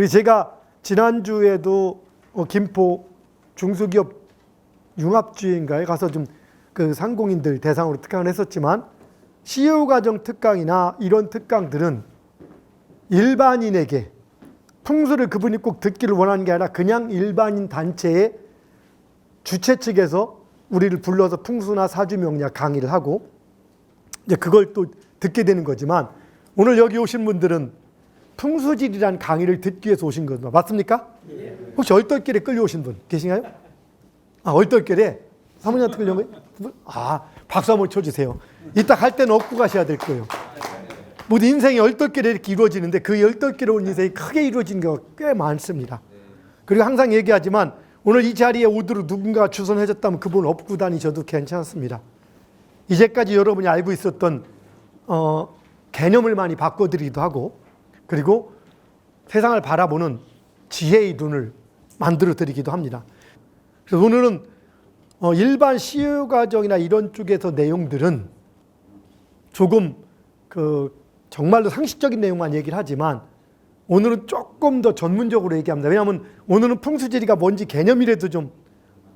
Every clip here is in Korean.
제가 지난주에도 김포 중소기업 융합주인가에 가서 좀 그 상공인들 대상으로 특강을 했었지만, CEO 과정 특강이나 이런 특강들은 일반인에게 풍수를 그분이 꼭 듣기를 원하는 게 아니라 그냥 일반인 단체의 주최 측에서 우리를 불러서 풍수나 사주명리학 강의를 하고 이제 그걸 또 듣게 되는 거지만, 오늘 여기 오신 분들은 풍수지리라는 강의를 듣기 위해서 오신 거죠. 맞습니까? 혹시 얼떨결에 끌려오신 분 계신가요? 얼떨결에 사모님한테 끌려온 거예요? 박수 한번 쳐주세요. 이따 갈 때는 얻고 가셔야 될 거예요. 모두 인생이 얼떨결에 이렇게 이루어지는데 그 얼떨결에 온 인생이 크게 이루어진 경우가 꽤 많습니다. 그리고 항상 얘기하지만 오늘 이 자리에 오도록 누군가 주선해줬다면 그분 업고 다니셔도 괜찮습니다. 이제까지 여러분이 알고 있었던 개념을 많이 바꿔드리기도 하고, 그리고 세상을 바라보는 지혜의 눈을 만들어 드리기도 합니다. 그래서 오늘은 일반 CEO 과정이나 이런 쪽에서 내용들은 조금 정말로 상식적인 내용만 얘기를 하지만, 오늘은 조금 더 전문적으로 얘기합니다. 왜냐하면 오늘은 풍수지리가 뭔지 개념이라도 좀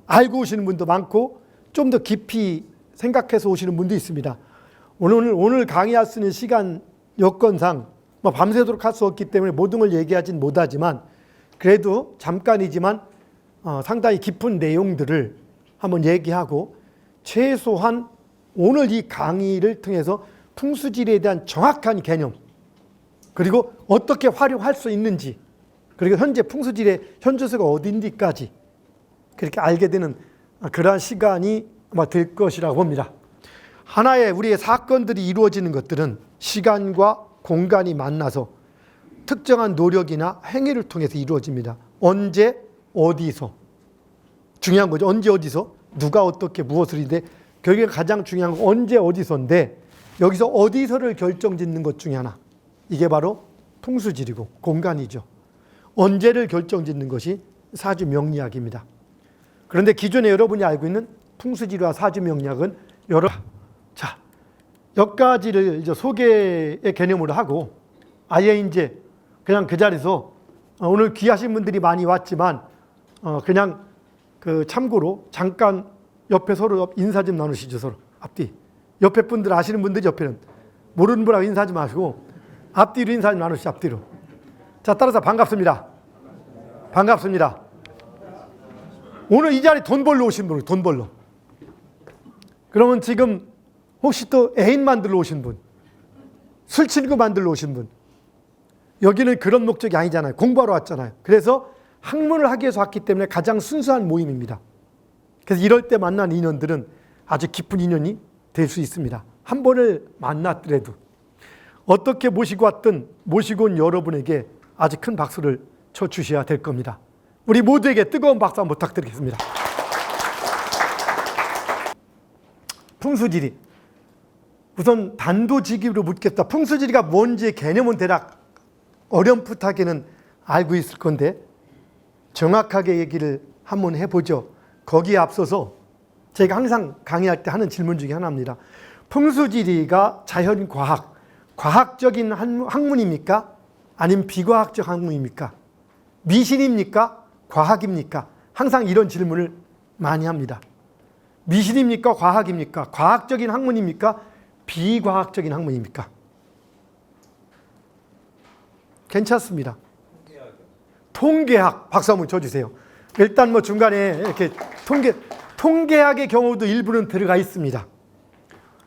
알고 오시는 분도 많고 좀 더 깊이 생각해서 오시는 분도 있습니다. 오늘 강의할 수 있는 시간 여건상 밤새도록 할 수 없기 때문에 모든 걸 얘기하진 못하지만, 그래도 잠깐이지만 상당히 깊은 내용들을 한번 얘기하고, 최소한 오늘 이 강의를 통해서 풍수지리에 대한 정확한 개념, 그리고 어떻게 활용할 수 있는지, 그리고 현재 풍수지리의 현주소가 어딘지까지 그렇게 알게 되는 그러한 시간이 아마 될 것이라고 봅니다. 하나의 우리의 사건들이 이루어지는 것들은 시간과 공간이 만나서 특정한 노력이나 행위를 통해서 이루어집니다. 언제, 어디서. 중요한 거죠. 언제, 어디서. 누가 어떻게 무엇을 인데, 결국에 가장 중요한 건 언제, 어디서인데, 여기서 어디서를 결정짓는 것 중에 하나. 이게 바로 풍수지리고 공간이죠. 언제를 결정짓는 것이 사주명리학입니다. 그런데 기존에 여러분이 알고 있는 풍수지리와 사주명리학은 몇 가지를 이제 소개의 개념으로 하고, 아예 이제 그냥 그 자리에서 오늘 귀하신 분들이 많이 왔지만 그냥 참고로 잠깐 옆에 서로 인사 좀 나누시죠. 서로 앞뒤. 옆에 분들 아시는 분들 옆에는, 모르는 분하고 인사하지 마시고 앞뒤로 인사 좀 나누시죠. 앞뒤로. 자, 따라서 반갑습니다. 반갑습니다. 오늘 이 자리 돈 벌러 오신 분, 돈 벌러. 그러면 지금 혹시 또 애인 만들러 오신 분, 술 친구 만들러 오신 분, 여기는 그런 목적이 아니잖아요. 공부하러 왔잖아요. 그래서 학문을 하기 위해서 왔기 때문에 가장 순수한 모임입니다. 그래서 이럴 때 만난 인연들은 아주 깊은 인연이 될 수 있습니다. 한 번을 만났더라도 어떻게 모시고 왔든 모시고 온 여러분에게 아주 큰 박수를 쳐주셔야 될 겁니다. 우리 모두에게 뜨거운 박수 한번 부탁드리겠습니다. 풍수지리. 우선 단도직입으로 묻겠다. 풍수지리가 뭔지 개념은 대략 어렴풋하게는 알고 있을 건데 정확하게 얘기를 한번 해보죠. 거기에 앞서서 제가 항상 강의할 때 하는 질문 중에 하나입니다. 풍수지리가 자연과학, 과학적인 학문입니까? 아니면 비과학적 학문입니까? 미신입니까? 과학입니까? 항상 이런 질문을 많이 합니다. 미신입니까? 과학입니까? 과학적인 학문입니까? 비과학적인 학문입니까? 괜찮습니다. 통계학 박수 한번 쳐주세요. 일단 중간에 이렇게 통계학의 경우도 일부는 들어가 있습니다.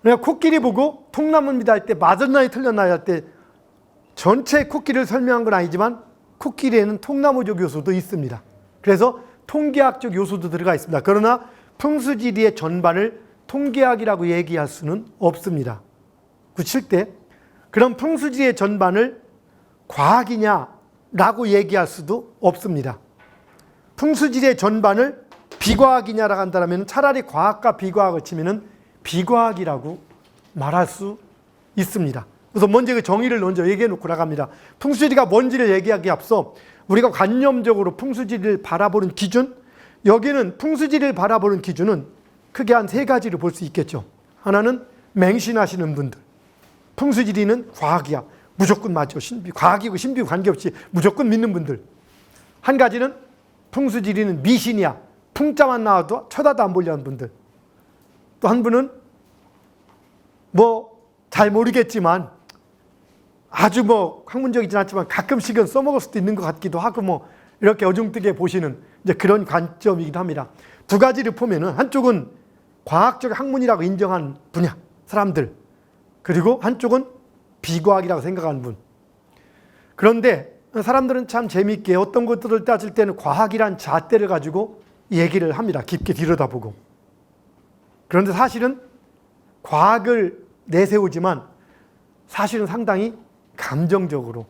내가 코끼리 보고 통나무입니다 할 때 맞았나요 틀렸나요 할 때 전체 코끼리를 설명한 건 아니지만 코끼리에는 통나무적 요소도 있습니다. 그래서 통계학적 요소도 들어가 있습니다. 그러나 풍수지리의 전반을 통계학이라고 얘기할 수는 없습니다. 그칠 때 그럼 풍수지리의 전반을 과학이냐라고 얘기할 수도 없습니다. 풍수지리의 전반을 비과학이냐라고 한다면 차라리 과학과 비과학을 치면 비과학이라고 말할 수 있습니다. 그래서 먼저 그 정의를 먼저 얘기해 놓고 나갑니다. 풍수지리가 뭔지를 얘기하기에 앞서 우리가 관념적으로 풍수지리를 바라보는 기준, 여기는 풍수지리를 바라보는 기준은 크게 한 세 가지를 볼 수 있겠죠. 하나는 맹신하시는 분들. 풍수지리는 과학이야. 무조건 맞죠. 과학이고 신비고 관계없이 무조건 믿는 분들. 한 가지는 풍수지리는 미신이야. 풍자만 나와도 쳐다도 안 보려는 분들. 또 한 분은 뭐 잘 모르겠지만 아주 뭐 학문적이진 않지만 가끔씩은 써먹을 수도 있는 것 같기도 하고 뭐 이렇게 어중뜨게 보시는 이제 그런 관점이기도 합니다. 두 가지를 보면은 한쪽은 과학적 학문이라고 인정한 분야 사람들, 그리고 한쪽은 비과학이라고 생각하는 분. 그런데 사람들은 참 재미있게 어떤 것들을 따질 때는 과학이란 잣대를 가지고 얘기를 합니다. 깊게 들여다보고. 그런데 사실은 과학을 내세우지만 사실은 상당히 감정적으로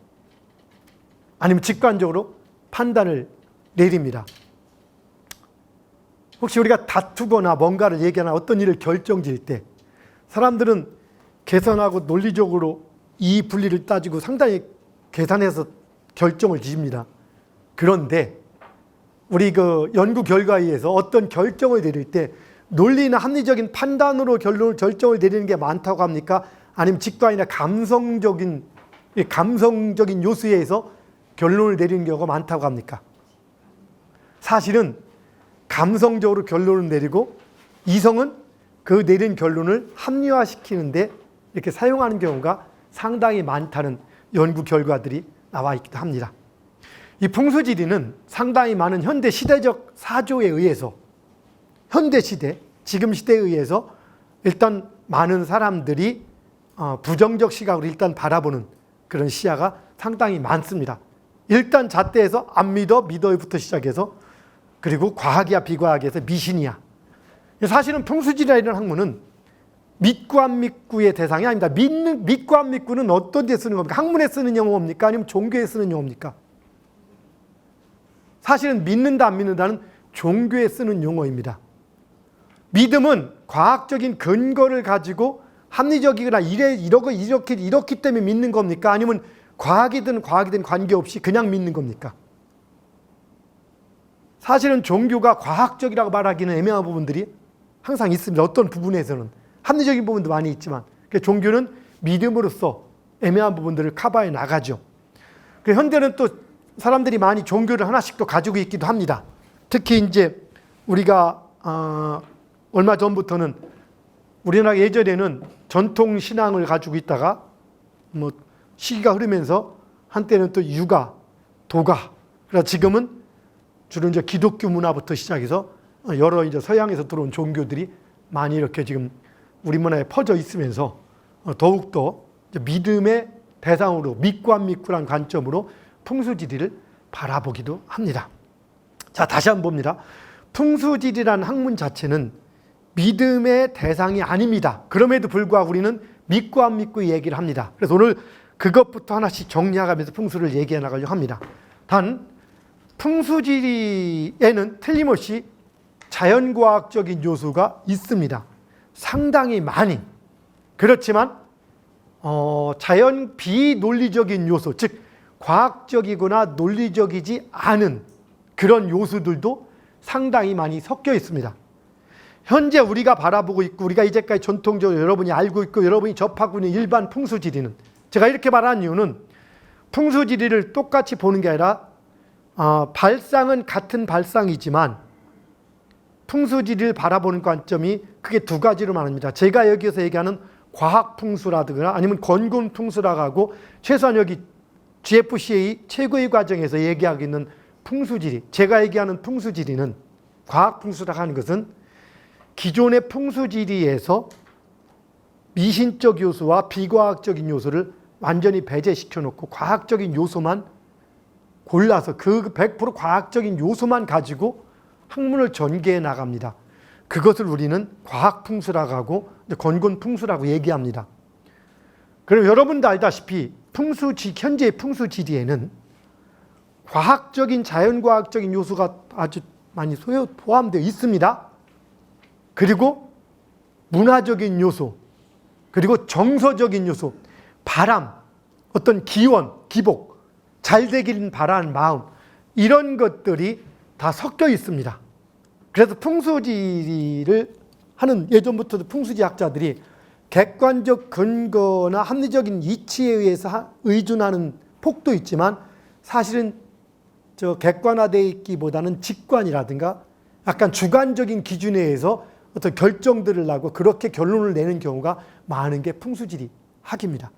아니면 직관적으로 판단을 내립니다. 혹시 우리가 다투거나 뭔가를 얘기하나 어떤 일을 결정지을 때 사람들은 계산하고 논리적으로 이익 분리를 따지고 상당히 계산해서 결정을 지습니다. 그런데 우리 그 연구 결과에 의해서 어떤 결정을 내릴 때 논리나 합리적인 판단으로 결정을 내리는 게 많다고 합니까? 아니면 직관이나 감성적인 요소에 의해서 결론을 내리는 경우가 많다고 합니까? 사실은 감성적으로 결론을 내리고 이성은 그 내린 결론을 합리화시키는데 이렇게 사용하는 경우가 상당히 많다는 연구 결과들이 나와 있기도 합니다. 이 풍수지리는 상당히 많은 현대 시대적 사조에 의해서 현대 시대, 지금 시대에 의해서 일단 많은 사람들이 부정적 시각으로 일단 바라보는 그런 시야가 상당히 많습니다. 일단 잣대에서 안 믿어, 믿어부터 시작해서 그리고 과학이야 비과학에서 미신이야. 사실은 풍수지리라는 학문은 믿고 안 믿고의 대상이 아닙니다. 믿고 안 믿고는 어떤 데 쓰는 겁니까? 학문에 쓰는 용어입니까? 아니면 종교에 쓰는 용어입니까? 사실은 믿는다 안 믿는다는 종교에 쓰는 용어입니다. 믿음은 과학적인 근거를 가지고 합리적이거나 이렇기 때문에 믿는 겁니까? 아니면 과학이든 관계없이 그냥 믿는 겁니까? 사실은 종교가 과학적이라고 말하기는 애매한 부분들이 항상 있습니다. 어떤 부분에서는 합리적인 부분도 많이 있지만 종교는 믿음으로써 애매한 부분들을 커버해 나가죠. 현대는 또 사람들이 많이 종교를 하나씩 또 가지고 있기도 합니다. 특히 이제 우리가 얼마 전부터는 우리나라 예전에는 전통 신앙을 가지고 있다가 뭐 시기가 흐르면서 한때는 또 유가, 도가, 그래서 지금은 주로 이제 기독교 문화부터 시작해서 여러 이제 서양에서 들어온 종교들이 많이 이렇게 지금 우리 문화에 퍼져 있으면서 더욱더 믿음의 대상으로 믿고 안 믿고란 관점으로 풍수지리를 바라보기도 합니다. 자, 다시 한번 봅니다. 풍수지리라는 학문 자체는 믿음의 대상이 아닙니다. 그럼에도 불구하고 우리는 믿고 안 믿고 얘기를 합니다. 그래서 오늘 그것부터 하나씩 정리해가면서 풍수를 얘기해 나가려고 합니다. 단 풍수지리에는 틀림없이 자연과학적인 요소가 있습니다. 상당히 많이. 그렇지만 자연 비논리적인 요소, 즉 과학적이거나 논리적이지 않은 그런 요소들도 상당히 많이 섞여 있습니다. 현재 우리가 바라보고 있고 우리가 이제까지 전통적으로 여러분이 알고 있고 여러분이 접하고 있는 일반 풍수지리는, 제가 이렇게 말하는 이유는 풍수지리를 똑같이 보는 게 아니라 발상은 같은 발상이지만 풍수지리를 바라보는 관점이 크게 두 가지로 말합니다. 제가 여기서 얘기하는 과학풍수라든가 아니면 건곤풍수라고 하고 최소한 여기 GFCA 최고의 과정에서 얘기하고 있는 풍수지리, 제가 얘기하는 풍수지리는 과학풍수라고 하는 것은 기존의 풍수지리에서 미신적 요소와 비과학적인 요소를 완전히 배제시켜 놓고 과학적인 요소만 골라서 그 100% 과학적인 요소만 가지고 학문을 전개해 나갑니다. 그것을 우리는 과학풍수라고 하고 건곤풍수라고 얘기합니다. 그럼 여러분도 알다시피 현재의 풍수지리에는 과학적인 자연과학적인 요소가 아주 많이 포함되어 있습니다. 그리고 문화적인 요소, 그리고 정서적인 요소, 바람, 어떤 기원, 기복, 잘 되기를 바라는 마음, 이런 것들이 다 섞여 있습니다. 그래서 풍수지리를 하는 예전부터도 풍수지학자들이 객관적 근거나 합리적인 이치에 의해서 의존하는 폭도 있지만 사실은 저 객관화되어 있기보다는 직관이라든가 약간 주관적인 기준에 의해서 어떤 결정들을 하고 그렇게 결론을 내는 경우가 많은 게 풍수지리 학입니다.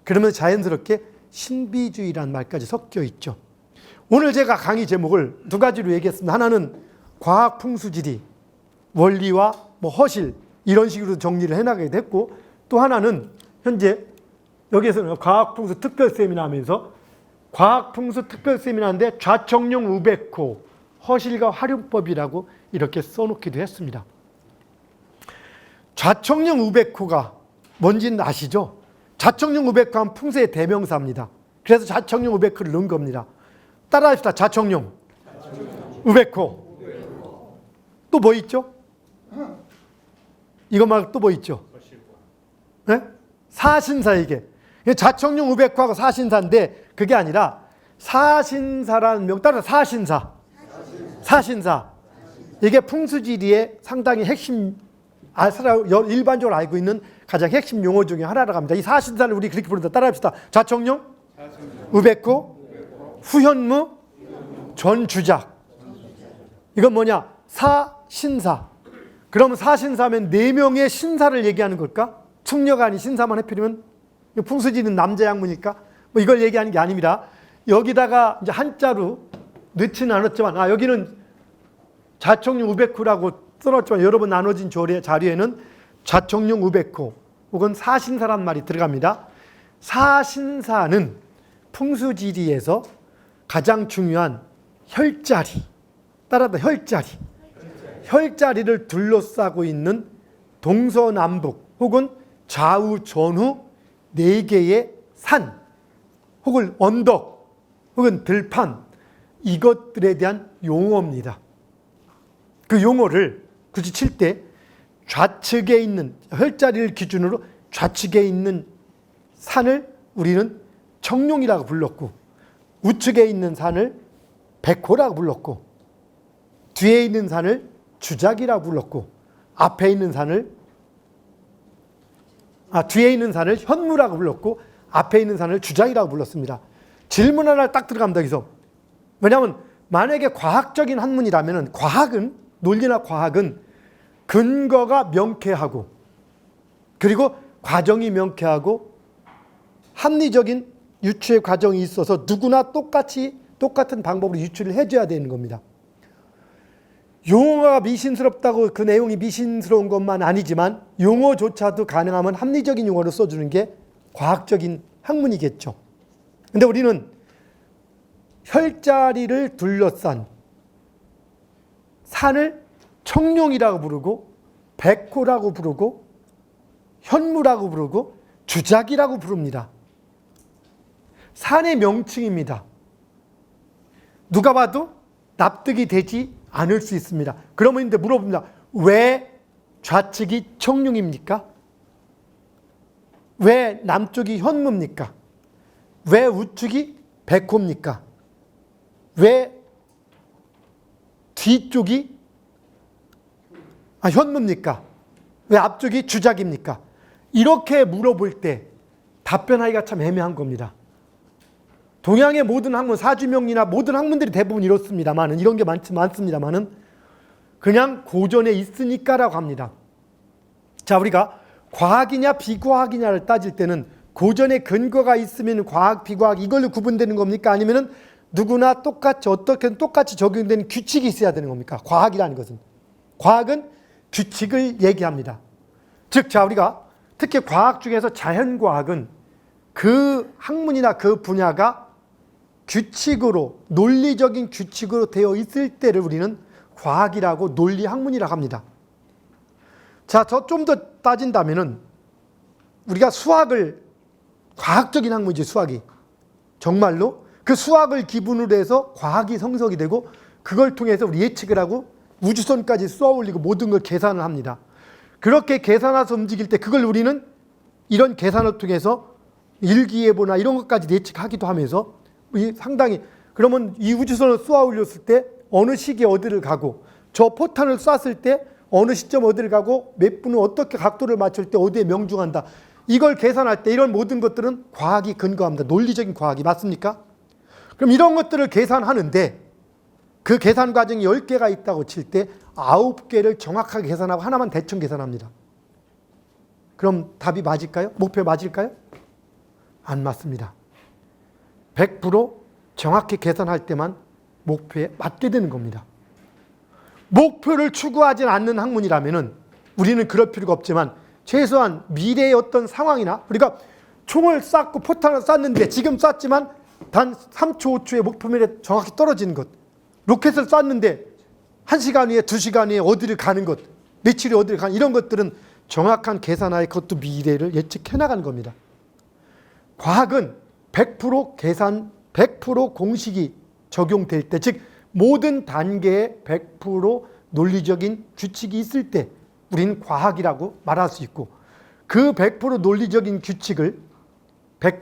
그러면 자연스럽게 신비주의라는 말까지 섞여 있죠. 오늘 제가 강의 제목을 두 가지로 얘기했습니다. 하나는 과학 풍수지리, 원리와 허실 이런 식으로 정리를 해나가게 됐고, 또 하나는 현재 여기에서는 과학 풍수 특별 세미나 하면서 과학 풍수 특별 세미나인데 좌청룡 우백호 허실과 활용법이라고 이렇게 써놓기도 했습니다. 좌청룡 우백호가 뭔지는 아시죠? 좌청룡 우백호 하면 풍수의 대명사입니다. 그래서 좌청룡 우백호를 넣은 겁니다. 따라합시다. 좌청룡 우백호. 또 뭐 있죠? 이거 말고 또 뭐 있죠? 네? 사신사 이게. 좌청룡 우백호하고 사신사인데 그게 아니라 사신사라는 명 따라 사신사. 이게 풍수지리의 상당히 핵심, 일반적으로 알고 있는 가장 핵심 용어 중에 하나라고 합니다. 이 사신사를 우리 그렇게 부른다. 따라합시다. 좌청룡 우백호 후현무 전주작. 이건 뭐냐? 사신사. 그러면 사신사면 4명의 신사를 얘기하는 걸까? 충녀가 아닌 신사만 해필이면 풍수지리는 남자 양문일까? 뭐 이걸 얘기하는 게 아닙니다. 여기다가 이제 한자로 넣지는 않았지만, 여기는 좌청룡 우백호라고 써놨지만 여러 번 나눠진 자료에는 좌청룡 우백호 혹은 사신사란 말이 들어갑니다. 사신사는 풍수지리에서 가장 중요한 혈자리, 따라다 혈자리를 둘러싸고 있는 동서남북 혹은 좌우 전후 4개의 산 혹은 언덕 혹은 들판, 이것들에 대한 용어입니다. 그 용어를 굳이 칠 때 좌측에 있는 혈자리를 기준으로 좌측에 있는 산을 우리는 청룡이라고 불렀고, 우측에 있는 산을 백호라고 불렀고, 뒤에 있는 산을 주작이라고 불렀고, 뒤에 있는 산을 현무라고 불렀고, 앞에 있는 산을 주작이라고 불렀습니다. 질문 하나 딱 들어갑니다. 여기서. 왜냐하면 만약에 과학적인 학문이라면 논리나 과학은 근거가 명쾌하고 그리고 과정이 명쾌하고 합리적인 유추의 과정이 있어서 누구나 똑같은 방법으로 유추를 해줘야 되는 겁니다. 용어가 미신스럽다고 그 내용이 미신스러운 것만 아니지만 용어조차도 가능하면 합리적인 용어를 써주는 게 과학적인 학문이겠죠. 근데 우리는 혈자리를 둘러싼 산을 청룡이라고 부르고 백호라고 부르고 현무라고 부르고 주작이라고 부릅니다. 산의 명칭입니다. 누가 봐도 납득이 되지 않을 수 있습니다. 그러면 이제 물어봅니다. 왜 좌측이 청룡입니까? 왜 남쪽이 현무입니까? 왜 우측이 백호입니까? 왜 뒤쪽이 현무입니까? 왜 앞쪽이 주작입니까? 이렇게 물어볼 때 답변하기가 참 애매한 겁니다. 동양의 모든 학문, 사주명리나 모든 학문들이 대부분 이렇습니다만은, 이런 게 많습니다만은 그냥 고전에 있으니까라고 합니다. 자, 우리가 과학이냐 비과학이냐를 따질 때는 고전에 근거가 있으면 과학, 비과학 이걸로 구분되는 겁니까? 아니면은 누구나 어떻게든 똑같이 적용되는 규칙이 있어야 되는 겁니까? 과학이라는 것은. 과학은 규칙을 얘기합니다. 즉, 자, 우리가 특히 과학 중에서 자연과학은 그 학문이나 그 분야가 규칙으로, 논리적인 규칙으로 되어 있을 때를 우리는 과학이라고 논리학문이라고 합니다. 자, 좀 더 따진다면은 우리가 수학을 과학적인 학문이지, 수학이. 정말로 그 수학을 기본으로 해서 과학이 성석이 되고 그걸 통해서 우리 예측을 하고 우주선까지 쏘아 올리고 모든 걸 계산을 합니다. 그렇게 계산해서 움직일 때 그걸 우리는 이런 계산을 통해서 일기예보나 이런 것까지 예측하기도 하면서 상당히, 그러면 이 우주선을 쏘아 올렸을 때 어느 시기에 어디를 가고 저 포탄을 쐈을 때 어느 시점 어디를 가고 몇 분은 어떻게 각도를 맞출 때 어디에 명중한다. 이걸 계산할 때 이런 모든 것들은 과학이 근거합니다. 논리적인 과학이 맞습니까? 그럼 이런 것들을 계산하는데 그 계산 과정이 10개가 있다고 칠 때 9개를 정확하게 계산하고 하나만 대충 계산합니다. 그럼 답이 맞을까요? 목표 맞을까요? 안 맞습니다. 100% 정확히 계산할 때만 목표에 맞게 되는 겁니다. 목표를 추구하지 않는 학문이라면 우리는 그럴 필요가 없지만 최소한 미래의 어떤 상황이나 우리가 총을 쐈고 포탄을 쐈는데 지금 쐈지만 단 3초, 5초에 목표면에 정확히 떨어지는 것. 로켓을 쐈는데 1시간 후에 2시간 후에 어디를 가는 것. 며칠 후에 어디를 가는 이런 것들은 정확한 계산하에 그것도 미래를 예측해 나가는 겁니다. 과학은 100% 계산, 100% 공식이 적용될 때, 즉 모든 단계에 100% 논리적인 규칙이 있을 때 우리는 과학이라고 말할 수 있고 그 100% 논리적인 규칙을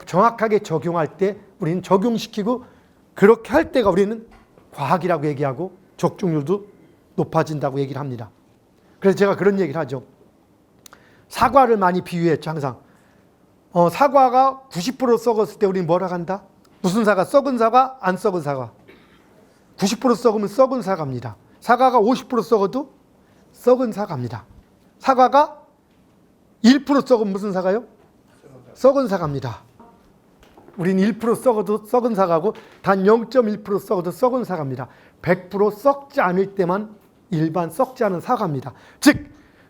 정확하게 적용할 때 우리는 적용시키고 그렇게 할 때가 우리는 과학이라고 얘기하고 적중률도 높아진다고 얘기를 합니다. 그래서 제가 그런 얘기를 하죠. 사과를 많이 비유했죠. 항상 사과가 90% 썩었을 때 우리는 뭐라고 한다? 무슨 사과? 썩은 사과? 안 썩은 사과? 90% 썩으면 썩은 사과입니다. 사과가 50% 썩어도 썩은 사과입니다. 사과가 1% 썩으면 무슨 사과요? 썩은 사과입니다. 우린 1% 썩어도 썩은 사과고 단 0.1% 썩어도 썩은 사과입니다. 100% 썩지 않을 때만 일반 썩지 않은 사과입니다. 즉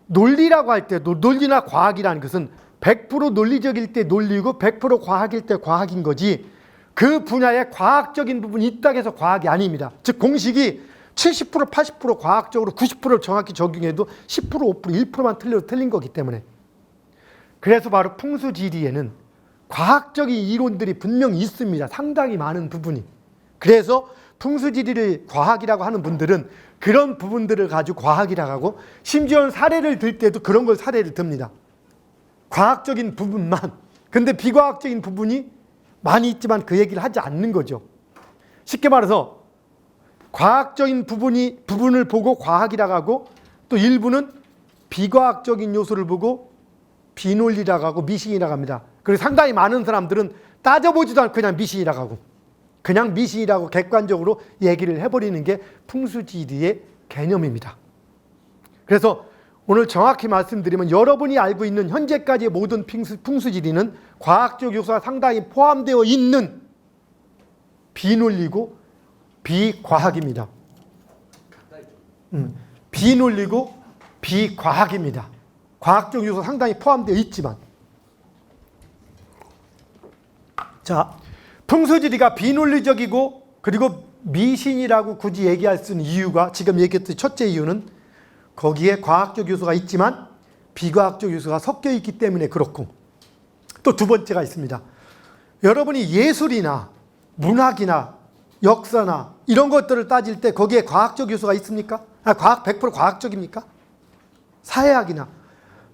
논리라고 할 때 논리나 과학이라는 것은 100% 논리적일 때 논리고 100% 과학일 때 과학인 거지 그 분야에 과학적인 부분이 있다고 해서 과학이 아닙니다. 즉 공식이 70% 80% 과학적으로 90%를 정확히 적용해도 10% 5% 1%만 틀려도 틀린 거기 때문에 그래서 바로 풍수지리에는 과학적인 이론들이 분명히 있습니다. 상당히 많은 부분이. 그래서 풍수지리를 과학이라고 하는 분들은 그런 부분들을 가지고 과학이라고 하고 심지어는 사례를 들 때도 그런 걸 사례를 듭니다. 과학적인 부분만. 근데 비과학적인 부분이 많이 있지만 그 얘기를 하지 않는 거죠. 쉽게 말해서 과학적인 부분을 보고 과학이라고 하고 또 일부는 비과학적인 요소를 보고 비논리라고 하고 미신이라고 합니다. 그리고 상당히 많은 사람들은 따져보지도 않고 그냥 미신이라고 하고 그냥 미신이라고 객관적으로 얘기를 해버리는 게 풍수지리의 개념입니다. 그래서 오늘 정확히 말씀드리면 여러분이 알고 있는 현재까지의 모든 풍수지리는 과학적 요소가 상당히 포함되어 있는 비논리고 비과학입니다. 비논리고 비과학입니다. 과학적 요소 상당히 포함되어 있지만 자, 풍수지리가 비논리적이고 그리고 미신이라고 굳이 얘기할 수 있는 이유가 지금 얘기했듯이 첫째 이유는 거기에 과학적 요소가 있지만 비과학적 요소가 섞여 있기 때문에 그렇고 또 두 번째가 있습니다. 여러분이 예술이나 문학이나 역사나 이런 것들을 따질 때 거기에 과학적 요소가 있습니까? 과학 100% 과학적입니까? 사회학이나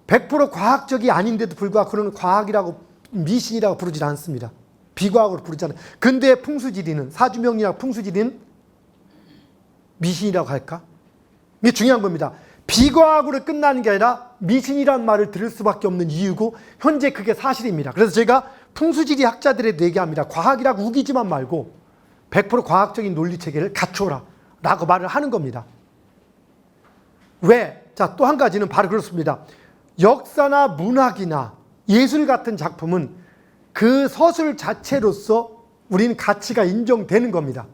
100% 과학적이 아닌데도 불구하고 그런 과학이라고 미신이라고 부르지 않습니다. 비과학으로 부르지 않아요. 근데 풍수지리는 사주명리학 풍수지리는 미신이라고 할까? 이게 중요한 겁니다. 비과학으로 끝나는 게 아니라 미신이라는 말을 들을 수밖에 없는 이유고 현재 그게 사실입니다. 그래서 제가 풍수지리 학자들에도 얘기합니다. 과학이라고 우기지만 말고 100% 과학적인 논리체계를 갖춰라 라고 말을 하는 겁니다. 왜? 자, 또 한 가지는 바로 그렇습니다. 역사나 문학이나 예술 같은 작품은 그 서술 자체로서 우리는 가치가 인정되는 겁니다.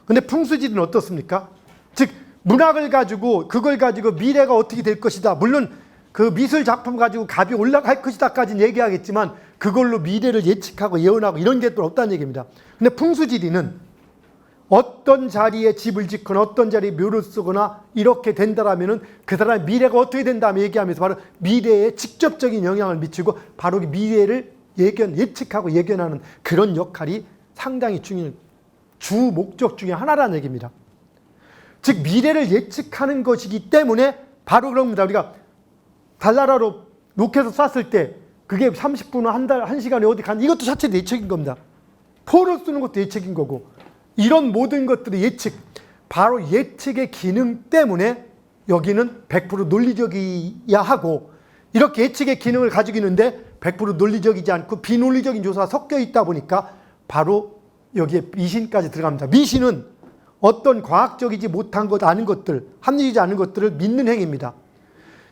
근데 풍수지리는 어떻습니까? 즉 문학을 가지고 그걸 가지고 미래가 어떻게 될 것이다. 물론 그 미술 작품 가지고 값이 올라갈 것이다까지는 얘기하겠지만 그걸로 미래를 예측하고 예언하고 이런 게 또 없다는 얘기입니다. 근데 풍수지리는 어떤 자리에 집을 짓거나 어떤 자리에 묘를 쓰거나 이렇게 된다라면은 그 사람의 미래가 어떻게 된다며 얘기하면서 바로 미래에 직접적인 영향을 미치고 바로 미래를 예측하고 예견하는 그런 역할이 상당히 중요한 주 목적 중에 하나라는 얘기입니다. 즉 미래를 예측하는 것이기 때문에 바로 그럽니다. 우리가 달나라로 로켓을 쐈을 때 그게 30분, 한 시간에 어디 간 이것도 자체도 예측인 겁니다. 포를 쏘는 것도 예측인 거고 이런 모든 것들이 예측, 바로 예측의 기능 때문에 여기는 100% 논리적이야 하고 이렇게 예측의 기능을 가지고 있는데 100% 논리적이지 않고 비논리적인 요소가 섞여 있다 보니까 바로 여기에 미신까지 들어갑니다. 미신은 어떤 과학적이지 못한 것, 아는 것들, 합리적이지 않은 것들을 믿는 행위입니다.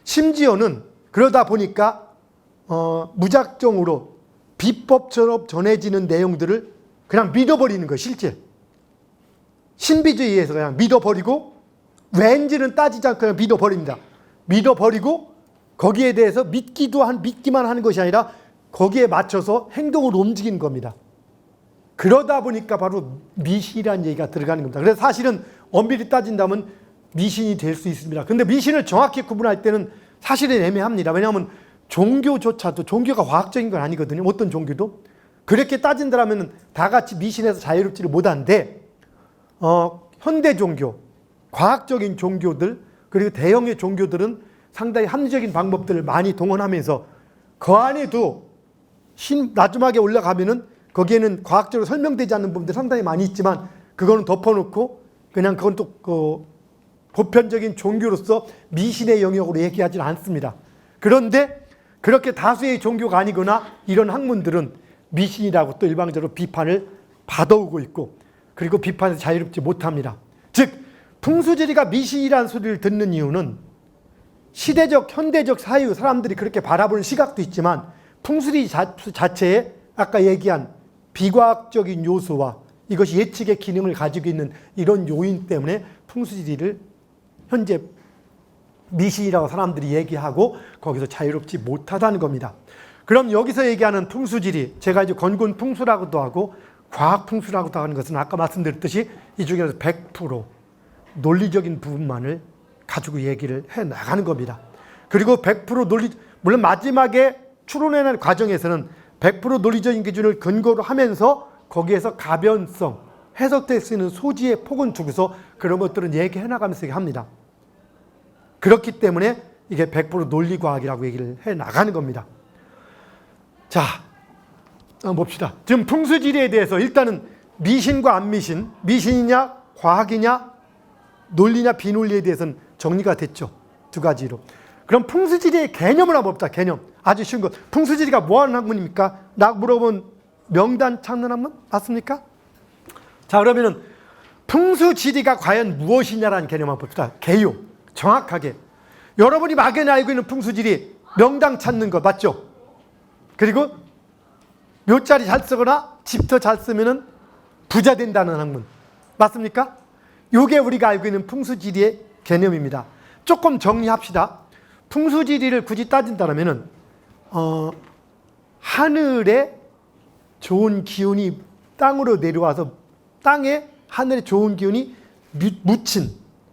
심지어는 그러다 보니까 무작정으로 비법처럼 전해지는 내용들을 그냥 믿어버리는 거예요. 실제 신비주의에서 그냥 믿어버리고 왠지는 따지지 않고 그냥 믿어버립니다. 믿어버리고 거기에 대해서 믿기만 하는 것이 아니라 거기에 맞춰서 행동으로 움직이는 겁니다. 그러다 보니까 바로 미신이라는 얘기가 들어가는 겁니다. 그래서 사실은 엄밀히 따진다면 미신이 될 수 있습니다. 근데 미신을 정확히 구분할 때는 사실은 애매합니다. 왜냐하면 종교조차도 종교가 과학적인 건 아니거든요. 어떤 종교도. 그렇게 따진다면 다 같이 미신에서 자유롭지를 못한데 현대 종교, 과학적인 종교들 그리고 대형의 종교들은 상당히 합리적인 방법들을 많이 동원하면서 그 안에도 나중에 올라가면은 거기에는 과학적으로 설명되지 않는 부분들이 상당히 많이 있지만 그거는 덮어놓고 그냥 그건 또 보편적인 종교로서 미신의 영역으로 얘기하지는 않습니다. 그런데 그렇게 다수의 종교가 아니거나 이런 학문들은 미신이라고 또 일방적으로 비판을 받아오고 있고 그리고 비판에서 자유롭지 못합니다. 즉 풍수지리가 미신이라는 소리를 듣는 이유는 시대적 현대적 사유 사람들이 그렇게 바라보는 시각도 있지만 풍수지리 자체에 아까 얘기한 비과학적인 요소와 이것이 예측의 기능을 가지고 있는 이런 요인 때문에 풍수지리를 현재 미신이라고 사람들이 얘기하고 거기서 자유롭지 못하다는 겁니다. 그럼 여기서 얘기하는 풍수지리, 제가 이제 건군 풍수라고도 하고 과학 풍수라고도 하는 것은 아까 말씀드렸듯이 이 중에서 100% 논리적인 부분만을 가지고 얘기를 해 나가는 겁니다. 그리고 100% 물론 마지막에 추론해낸 과정에서는 100% 논리적인 기준을 근거로 하면서 거기에서 가변성, 해석될 수 있는 소지의 폭은 두고서 그런 것들은 얘기해 나가면서 합니다. 그렇기 때문에 이게 100% 논리과학이라고 얘기를 해 나가는 겁니다. 자, 한번 봅시다. 지금 풍수지리에 대해서 일단은 미신과 안미신, 미신이냐 과학이냐 논리냐 비논리에 대해서는 정리가 됐죠. 두 가지로. 그럼 풍수지리의 개념을 한번 봅시다. 개념. 아주 쉬운 것. 풍수지리가 뭐 하는 학문입니까? 나 물어본 명단 찾는 학문? 맞습니까? 자, 그러면은 풍수지리가 과연 무엇이냐라는 개념을 봅시다. 개요. 정확하게. 여러분이 막연히 알고 있는 풍수지리, 명당 찾는 거 맞죠? 그리고 묘자리 잘 쓰거나 집터 잘 쓰면은 부자 된다는 학문. 맞습니까? 요게 우리가 알고 있는 풍수지리의 개념입니다. 조금 정리합시다. 풍수지리를 굳이 따진다면은 하늘에 좋은 기운이 땅으로 내려와서 땅에 하늘에 좋은 기운이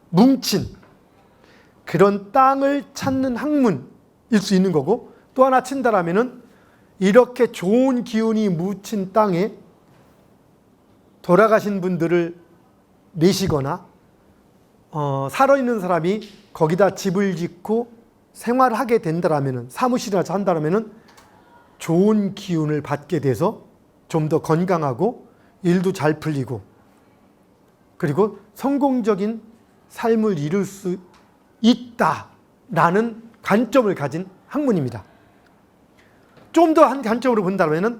뭉친 그런 땅을 찾는 학문일 수 있는 거고 또 하나 친다라면은 이렇게 좋은 기운이 묻힌 땅에 돌아가신 분들을 내시거나 살아있는 사람이 거기다 집을 짓고 생활하게 된다라면은 사무실을 한다라면은 좋은 기운을 받게 돼서 좀 더 건강하고 일도 잘 풀리고 그리고 성공적인 삶을 이룰 수 있다라는 관점을 가진 학문입니다. 좀 더 한 관점으로 본다면은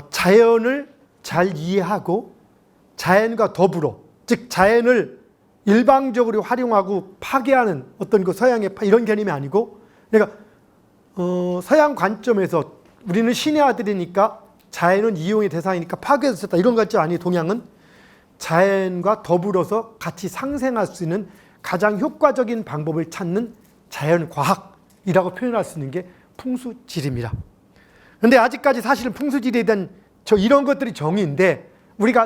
자연을 잘 이해하고 자연과 더불어 즉 자연을 일방적으로 활용하고 파괴하는 어떤 그 서양의 이런 개념이 아니고 그러니까 서양 관점에서 우리는 신의 아들이니까 자연은 이용의 대상이니까 파괴해서 썼다 이런 관점 아니에요. 동양은 자연과 더불어서 같이 상생할 수 있는 가장 효과적인 방법을 찾는 자연과학이라고 표현할 수 있는 게 풍수지리입니다. 그런데 아직까지 사실은 풍수지리에 대한 이런 것들이 정의인데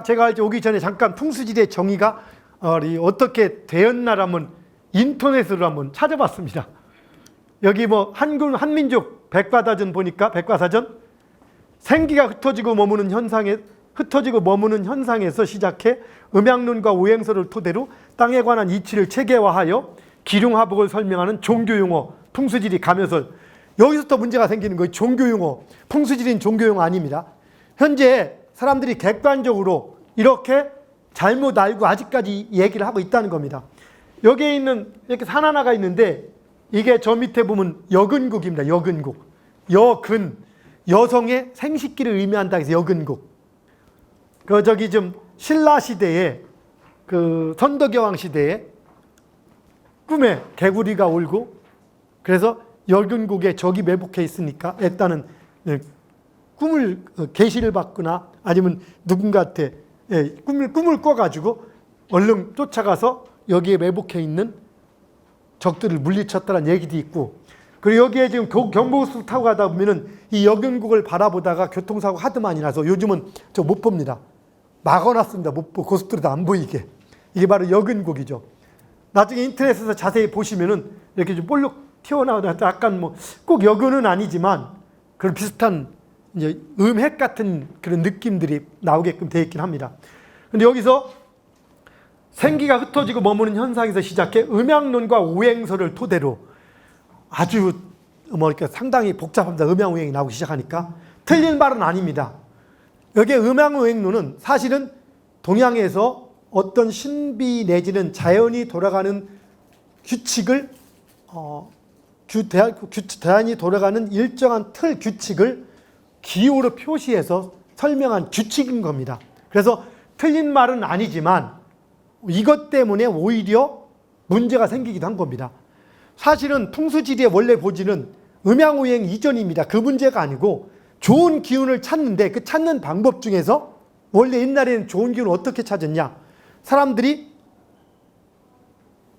제가 오기 전에 잠깐 풍수지리의 정의가 어떻게 되었나라면 인터넷으로 한번 찾아봤습니다. 여기 한민족 백과사전 보니까 백과사전 생기가 흩어지고 머무는 현상에서 시작해 음양론과 오행설을 토대로 땅에 관한 이치를 체계화하여 기륭화복을 설명하는 종교용어 풍수지리 가면서 여기서부터 문제가 생기는 거예요. 종교용어 풍수지리는 종교용어 아닙니다. 현재 사람들이 객관적으로 이렇게 잘못 알고 아직까지 얘기를 하고 있다는 겁니다. 여기에 있는 이렇게 산 하나가 있는데 이게 저 밑에 보면 여근국입니다. 여근국. 여근. 여성의 생식기를 의미한다 해서 여근국. 저기 좀 신라 시대에 선덕여왕 시대에 꿈에 개구리가 울고 그래서 여근국에 적이 매복해 있으니까 일단은 꿈을 계시를 받거나 아니면 누군가한테 꿈을 꿔가지고 얼른 쫓아가서 여기에 매복해 있는 적들을 물리쳤다는 얘기도 있고, 그리고 여기에 지금 경부고속도로 타고 가다 보면은 이 여근국을 바라보다가 교통사고 하도 많이 나서 요즘은 저 못 봅니다. 막아놨습니다. 못 보고 고속도로도 안 보이게. 이게 바로 여근국이죠. 나중에 인터넷에서 자세히 보시면은 이렇게 좀 볼록 튀어나오다 약간 꼭 여근은 아니지만 그런 비슷한 이제 음핵 같은 그런 느낌들이 나오게끔 되어 있긴 합니다. 근데 여기서 생기가 흩어지고 머무는 현상에서 시작해 음양론과 오행설을 토대로 아주 이렇게 상당히 복잡합니다. 음양오행이 나오기 시작하니까 틀린 말은 아닙니다. 여기에 음양오행론은 사실은 동양에서 어떤 신비 내지는 자연이 돌아가는 규칙을 자연이 돌아가는 일정한 틀 규칙을 기호로 표시해서 설명한 규칙인 겁니다. 그래서 틀린 말은 아니지만 이것 때문에 오히려 문제가 생기기도 한 겁니다. 사실은 풍수지리의 원래 보지는 음양오행 이전입니다. 그 문제가 아니고 좋은 기운을 찾는데 그 찾는 방법 중에서 원래 옛날에는 좋은 기운을 어떻게 찾았냐? 사람들이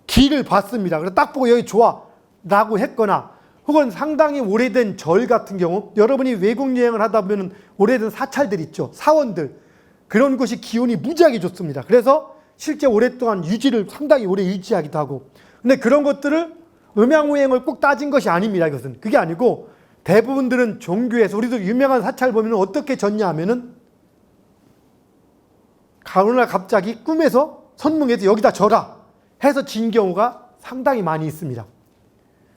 길을 봤습니다. 그래서 딱 보고 여기 좋아 라고 했거나 혹은 상당히 오래된 절 같은 경우 여러분이 외국 여행을 하다 보면 오래된 사찰들 있죠. 사원들. 그런 곳이 기운이 무지하게 좋습니다. 그래서 실제 오랫동안 유지를 상당히 오래 유지하기도 하고. 근데 그런 것들을 음양오행을 꼭 따진 것이 아닙니다. 이것은. 그게 아니고 대부분들은 종교에서 우리도 유명한 사찰 보면 어떻게 졌냐 하면은 어느 날 갑자기 꿈에서 선몽에서 여기다 져라 해서 진 경우가 상당히 많이 있습니다.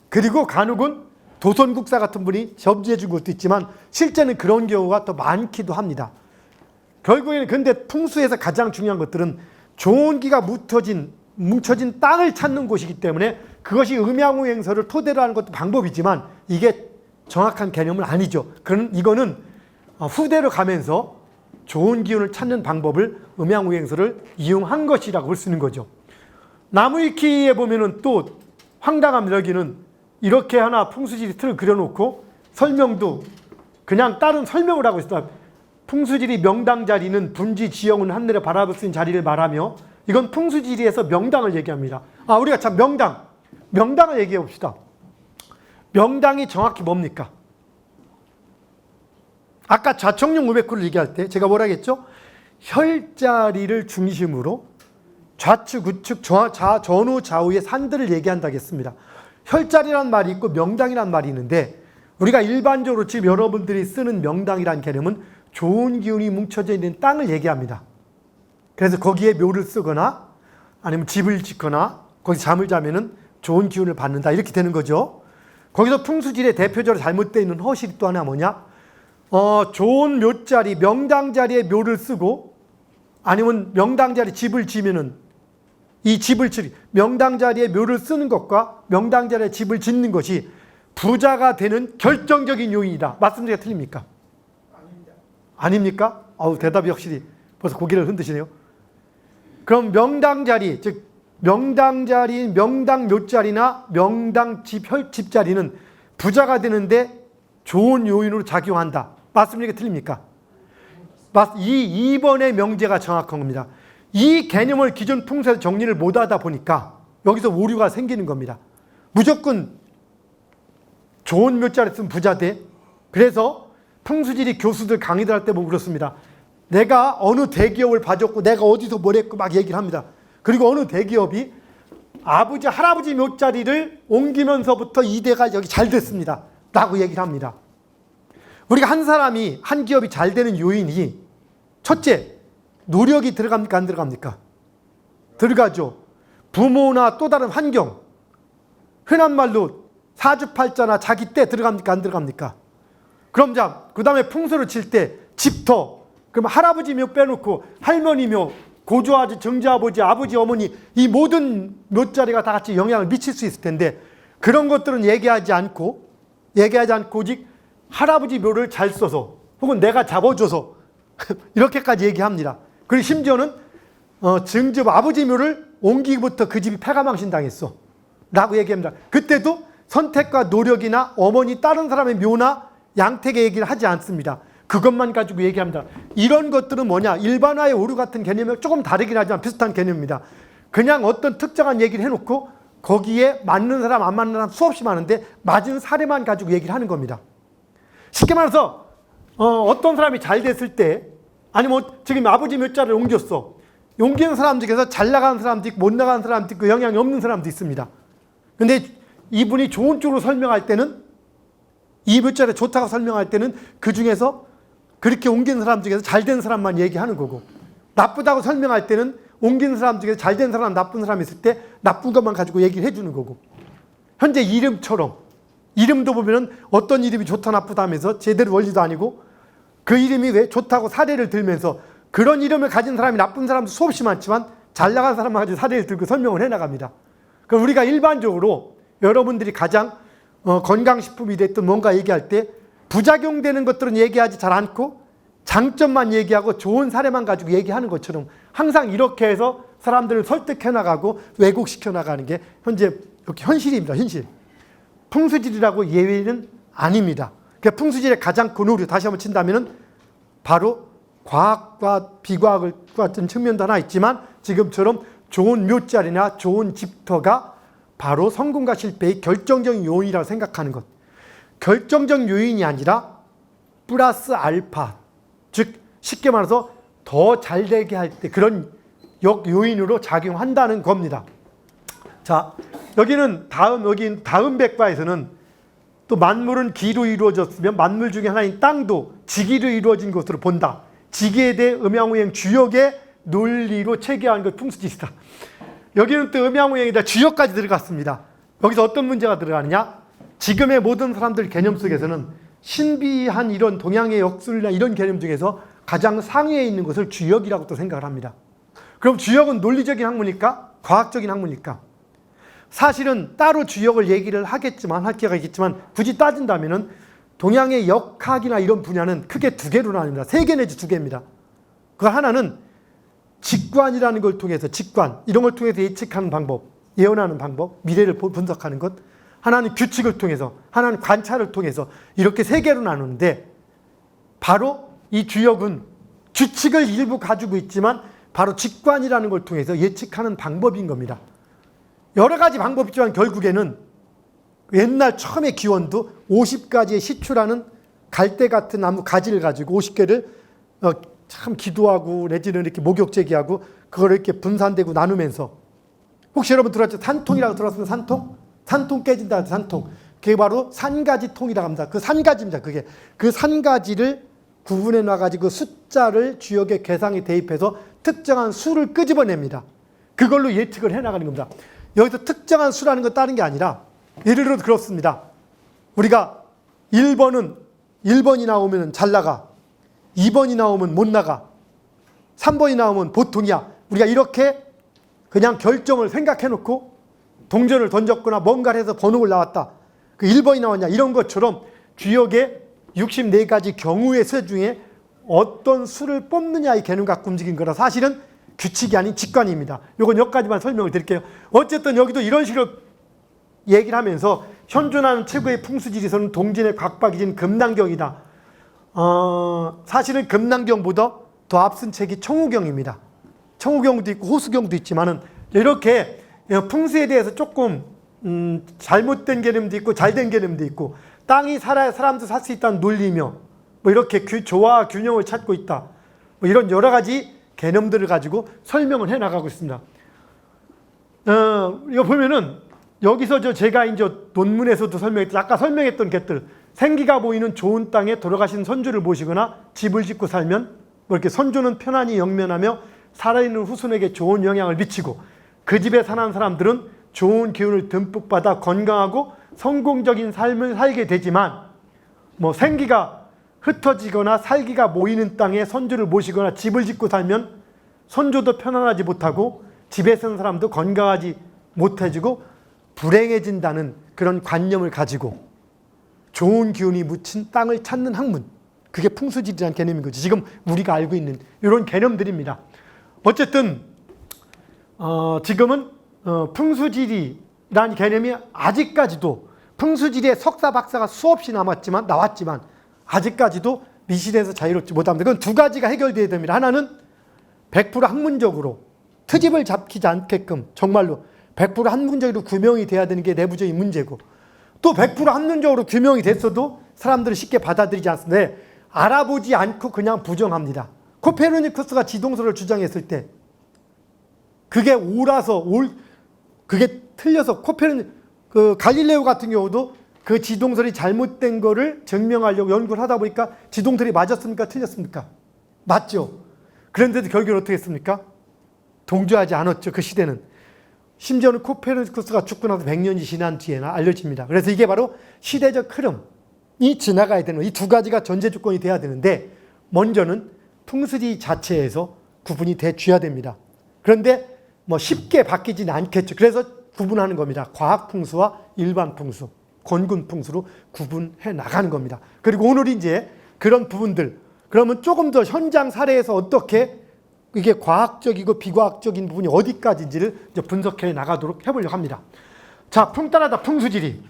그리고 간혹은 도선국사 같은 분이 점지해 준 것도 있지만 실제는 그런 경우가 더 많기도 합니다. 결국에는 근데 풍수에서 가장 중요한 것들은 좋은 기가 뭉쳐진 땅을 찾는 곳이기 때문에 그것이 음양오행설을 토대로 하는 것도 방법이지만 이게 정확한 개념은 아니죠. 이거는 후대로 가면서 좋은 기운을 찾는 방법을 음양오행설을 이용한 것이라고 볼 수 있는 거죠. 나무위키에 보면은 또 황당합니다. 여기는 이렇게 하나 풍수지리 틀을 그려놓고 설명도 그냥 다른 설명을 하고 있어요. 풍수지리 명당 자리는 분지 지형은 하늘에 바라볼 수 있는 자리를 말하며 이건 풍수지리에서 명당을 얘기합니다. 우리가 참 명당을 얘기해 봅시다. 명당이 정확히 뭡니까? 아까 좌청룡 우백구를 얘기할 때 제가 뭐라 했죠? 혈자리를 중심으로 좌측, 우측, 전후, 좌우의 산들을 얘기한다고 했습니다. 혈자리란 말이 있고 명당이란 말이 있는데 우리가 일반적으로 지금 여러분들이 쓰는 명당이란 개념은 좋은 기운이 뭉쳐져 있는 땅을 얘기합니다. 그래서 거기에 묘를 쓰거나 아니면 집을 짓거나 거기서 잠을 자면은 좋은 기운을 받는다 이렇게 되는 거죠. 거기서 풍수지리에 대표적으로 잘못되어 있는 허실이 또 하나 뭐냐? 좋은 묘자리, 명당 자리에 묘를 쓰고 아니면 명당 자리 집을 지면은 이 집을 명당 자리에 묘를 쓰는 것과 명당 자리에 집을 짓는 것이 부자가 되는 결정적인 요인이다. 맞습니까? 틀립니까? 아닙니까? 대답이 확실히 벌써 고개를 흔드시네요. 그럼 명당 자리, 즉 명당 자리, 명당 묘자리나 명당 집 자리는 부자가 되는데 좋은 요인으로 작용한다. 맞습니까? 틀립니까? 2번의 명제가 정확한 겁니다. 이 개념을 기존 풍수에서 정리를 못하다 보니까 여기서 오류가 생기는 겁니다. 무조건 좋은 묘자리 쓰면 부자 돼. 그래서 풍수지리 교수들 강의들 할 때 보면 그렇습니다. 내가 어느 대기업을 봐줬고 내가 어디서 뭘 했고 막 얘기를 합니다. 그리고 어느 대기업이 아버지 할아버지 묘자리를 옮기면서부터 이대가 여기 잘 됐습니다 라고 얘기를 합니다. 우리가 한 사람이 한 기업이 잘 되는 요인이 첫째 노력이 들어갑니까 안 들어갑니까? 들어가죠. 부모나 또 다른 환경 흔한 말로 사주팔자나 자기 때 들어갑니까 안 들어갑니까? 그럼 그 다음에 풍수를 칠 때 집터 그럼 할아버지 묘 빼놓고 할머니 묘 고조아버지, 증조아버지, 아버지, 어머니 이 모든 묘자리가 다 같이 영향을 미칠 수 있을 텐데 그런 것들은 얘기하지 않고 오직 할아버지 묘를 잘 써서 혹은 내가 잡아줘서 이렇게까지 얘기합니다. 그리고 심지어는 증조 아버지 묘를 옮기기부터 그 집이 패가망신당했어 라고 얘기합니다. 그때도 선택과 노력이나 어머니 다른 사람의 묘나 양택의 얘기를 하지 않습니다. 그것만 가지고 얘기합니다. 이런 것들은 뭐냐? 일반화의 오류 같은 개념이 조금 다르긴 하지만 비슷한 개념입니다. 그냥 어떤 특정한 얘기를 해놓고 거기에 맞는 사람 안 맞는 사람 수없이 많은데 맞은 사례만 가지고 얘기를 하는 겁니다. 쉽게 말해서 어떤 사람이 잘 됐을 때 아니면 지금 아버지 묘자를 옮겼어. 옮기는 사람 중에서 잘 나가는 사람도 있고 못 나가는 사람도 있고 영향이 없는 사람도 있습니다. 근데 이분이 좋은 쪽으로 설명할 때는 이 묘자를 좋다고 설명할 때는 그 중에서 그렇게 옮기는 사람 중에서 잘 된 사람만 얘기하는 거고 나쁘다고 설명할 때는 옮기는 사람 중에서 잘 된 사람, 나쁜 사람이 있을 때 나쁜 것만 가지고 얘기를 해주는 거고 현재 이름처럼 이름도 보면은 어떤 이름이 좋다 나쁘다 하면서 제대로 원리도 아니고 그 이름이 왜 좋다고 사례를 들면서 그런 이름을 가진 사람이 나쁜 사람도 수없이 많지만 잘 나간 사람만 가지고 사례를 들고 설명을 해나갑니다. 그럼 우리가 일반적으로 여러분들이 가장 건강식품이 됐든 뭔가 얘기할 때 부작용되는 것들은 얘기하지 잘 않고 장점만 얘기하고 좋은 사례만 가지고 얘기하는 것처럼 항상 이렇게 해서 사람들을 설득해 나가고 왜곡시켜 나가는 게 현재 이렇게 현실입니다. 현실. 풍수질이라고 예외는 아닙니다. 그러니까 풍수질의 가장 큰 오류 다시 한번 친다면은 바로 과학과 비과학을 같은 측면도 하나 있지만 지금처럼 좋은 묘자리나 좋은 집터가 바로 성공과 실패의 결정적인 요인이라고 생각하는 것. 결정적 요인이 아니라 플러스 알파, 즉 쉽게 말해서 더 잘되게 할 때 그런 역요인으로 작용한다는 겁니다. 자, 여기는 다음 백과에서는 또 만물은 기로 이루어졌으면 만물 중에 하나인 땅도 지기로 이루어진 것으로 본다. 지기에 대해 음양오행 주역의 논리로 체계한 것 풍수지시다. 여기는 또 음양오행에다 주역까지 들어갔습니다. 여기서 어떤 문제가 들어가느냐? 지금의 모든 사람들 개념 속에서는 신비한 이런 동양의 역술이나 이런 개념 중에서 가장 상위에 있는 것을 주역이라고 또 생각을 합니다. 그럼 주역은 논리적인 학문일까? 과학적인 학문일까? 사실은 따로 주역을 얘기를 하겠지만 할 기회가 있겠지만 굳이 따진다면은 동양의 역학이나 이런 분야는 크게 두 개로 나뉩니다. 세 개 내지 두 개입니다. 그 하나는 직관이라는 걸 통해서 직관 이런 걸 통해서 예측하는 방법, 예언하는 방법, 미래를 분석하는 것. 하나는 규칙을 통해서, 하나는 관찰을 통해서 이렇게 세 개로 나누는데 바로 이 주역은 규칙을 일부 가지고 있지만 바로 직관이라는 걸 통해서 예측하는 방법인 겁니다. 여러 가지 방법이 있지만 결국에는 옛날 처음에 기원도 50가지의 시추라는 갈대 같은 나무 가지를 가지고 50개를 참 기도하고 내지는 이렇게 목욕 제기하고 그걸 이렇게 분산되고 나누면서 혹시 여러분 들었죠? 산통이라고 들었으면 산통? 산통 깨진다. 산통. 그게 바로 산가지 통이라고 합니다. 그 산가지입니다. 그게. 그 산가지를 구분해 놔가지고 숫자를 주역의 계상에 대입해서 특정한 수를 끄집어냅니다. 그걸로 예측을 해나가는 겁니다. 여기서 특정한 수라는 건 다른 게 아니라 예를 들어 그렇습니다. 우리가 1번이 나오면 잘 나가. 2번이 나오면 못 나가. 3번이 나오면 보통이야. 우리가 이렇게 그냥 결정을 생각해 놓고 동전을 던졌거나 뭔가를 해서 번호를 나왔다. 그 1번이 나왔냐. 이런 것처럼 주역의 64가지 경우의 수 중에 어떤 수를 뽑느냐의 개념 갖고 움직인 거라 사실은 규칙이 아닌 직관입니다. 이건 여기까지만 설명을 드릴게요. 어쨌든 여기도 이런 식으로 얘기를 하면서 현존하는 최고의 풍수지리서는 동진의 곽박이진 금난경이다. 사실은 금난경보다 더 앞선 책이 청우경입니다. 청우경도 있고 호수경도 있지만은 이렇게 풍수에 대해서 조금 잘못된 개념도 있고 잘된 개념도 있고 땅이 살아야 사람도 살 수 있다는 논리며 뭐 이렇게 조화와 균형을 찾고 있다. 뭐 이런 여러 가지 개념들을 가지고 설명을 해 나가고 있습니다. 이거 보면은 여기서 제가 이제 논문에서도 설명했던 아까 설명했던 것들 생기가 보이는 좋은 땅에 돌아가신 선조를 모시거나 집을 짓고 살면 뭐 이렇게 선조는 편안히 영면하며 살아있는 후손에게 좋은 영향을 미치고 그 집에 사는 사람들은 좋은 기운을 듬뿍 받아 건강하고 성공적인 삶을 살게 되지만 뭐 생기가 흩어지거나 살기가 모이는 땅에 선조를 모시거나 집을 짓고 살면 선조도 편안하지 못하고 집에 사는 사람도 건강하지 못해지고 불행해진다는 그런 관념을 가지고 좋은 기운이 묻힌 땅을 찾는 학문, 그게 풍수지리라는 개념인 거죠. 지금 우리가 알고 있는 이런 개념들입니다. 어쨌든 지금은 풍수지리라는 개념이 아직까지도 풍수지리의 석사 박사가 수없이 나왔지만 아직까지도 미실에서 자유롭지 못합니다. 그건 두 가지가 해결돼야 됩니다. 하나는 100% 학문적으로 트집을 잡히지 않게끔 정말로 100% 학문적으로 규명이 돼야 되는 게 내부적인 문제고, 또 100% 학문적으로 규명이 됐어도 사람들은 쉽게 받아들이지 않습니다. 네, 알아보지 않고 그냥 부정합니다. 코페르니쿠스가 지동설을 주장했을 때 그게 그게 틀려서 갈릴레오 같은 경우도 그 지동설이 잘못된 거를 증명하려고 연구를 하다 보니까 지동설이 맞았습니까? 틀렸습니까? 맞죠. 그런데도 결국은 어떻게 했습니까? 동조하지 않았죠. 그 시대는. 심지어는 코페르니쿠스가 죽고 나서 100년이 지난 뒤에나 알려집니다. 그래서 이게 바로 시대적 흐름이 지나가야 되는, 이 두 가지가 전제 조건이 돼야 되는데, 먼저는 풍수지 자체에서 구분이 돼줘야 됩니다. 그런데 쉽게 바뀌지는 않겠죠. 그래서 구분하는 겁니다. 과학 풍수와 일반 풍수, 권군 풍수로 구분해 나가는 겁니다. 그리고 오늘 이제 그런 부분들, 그러면 조금 더 현장 사례에서 어떻게 이게 과학적이고 비과학적인 부분이 어디까지인지를 이제 분석해 나가도록 해보려고 합니다. 자, 따라다 풍수지리.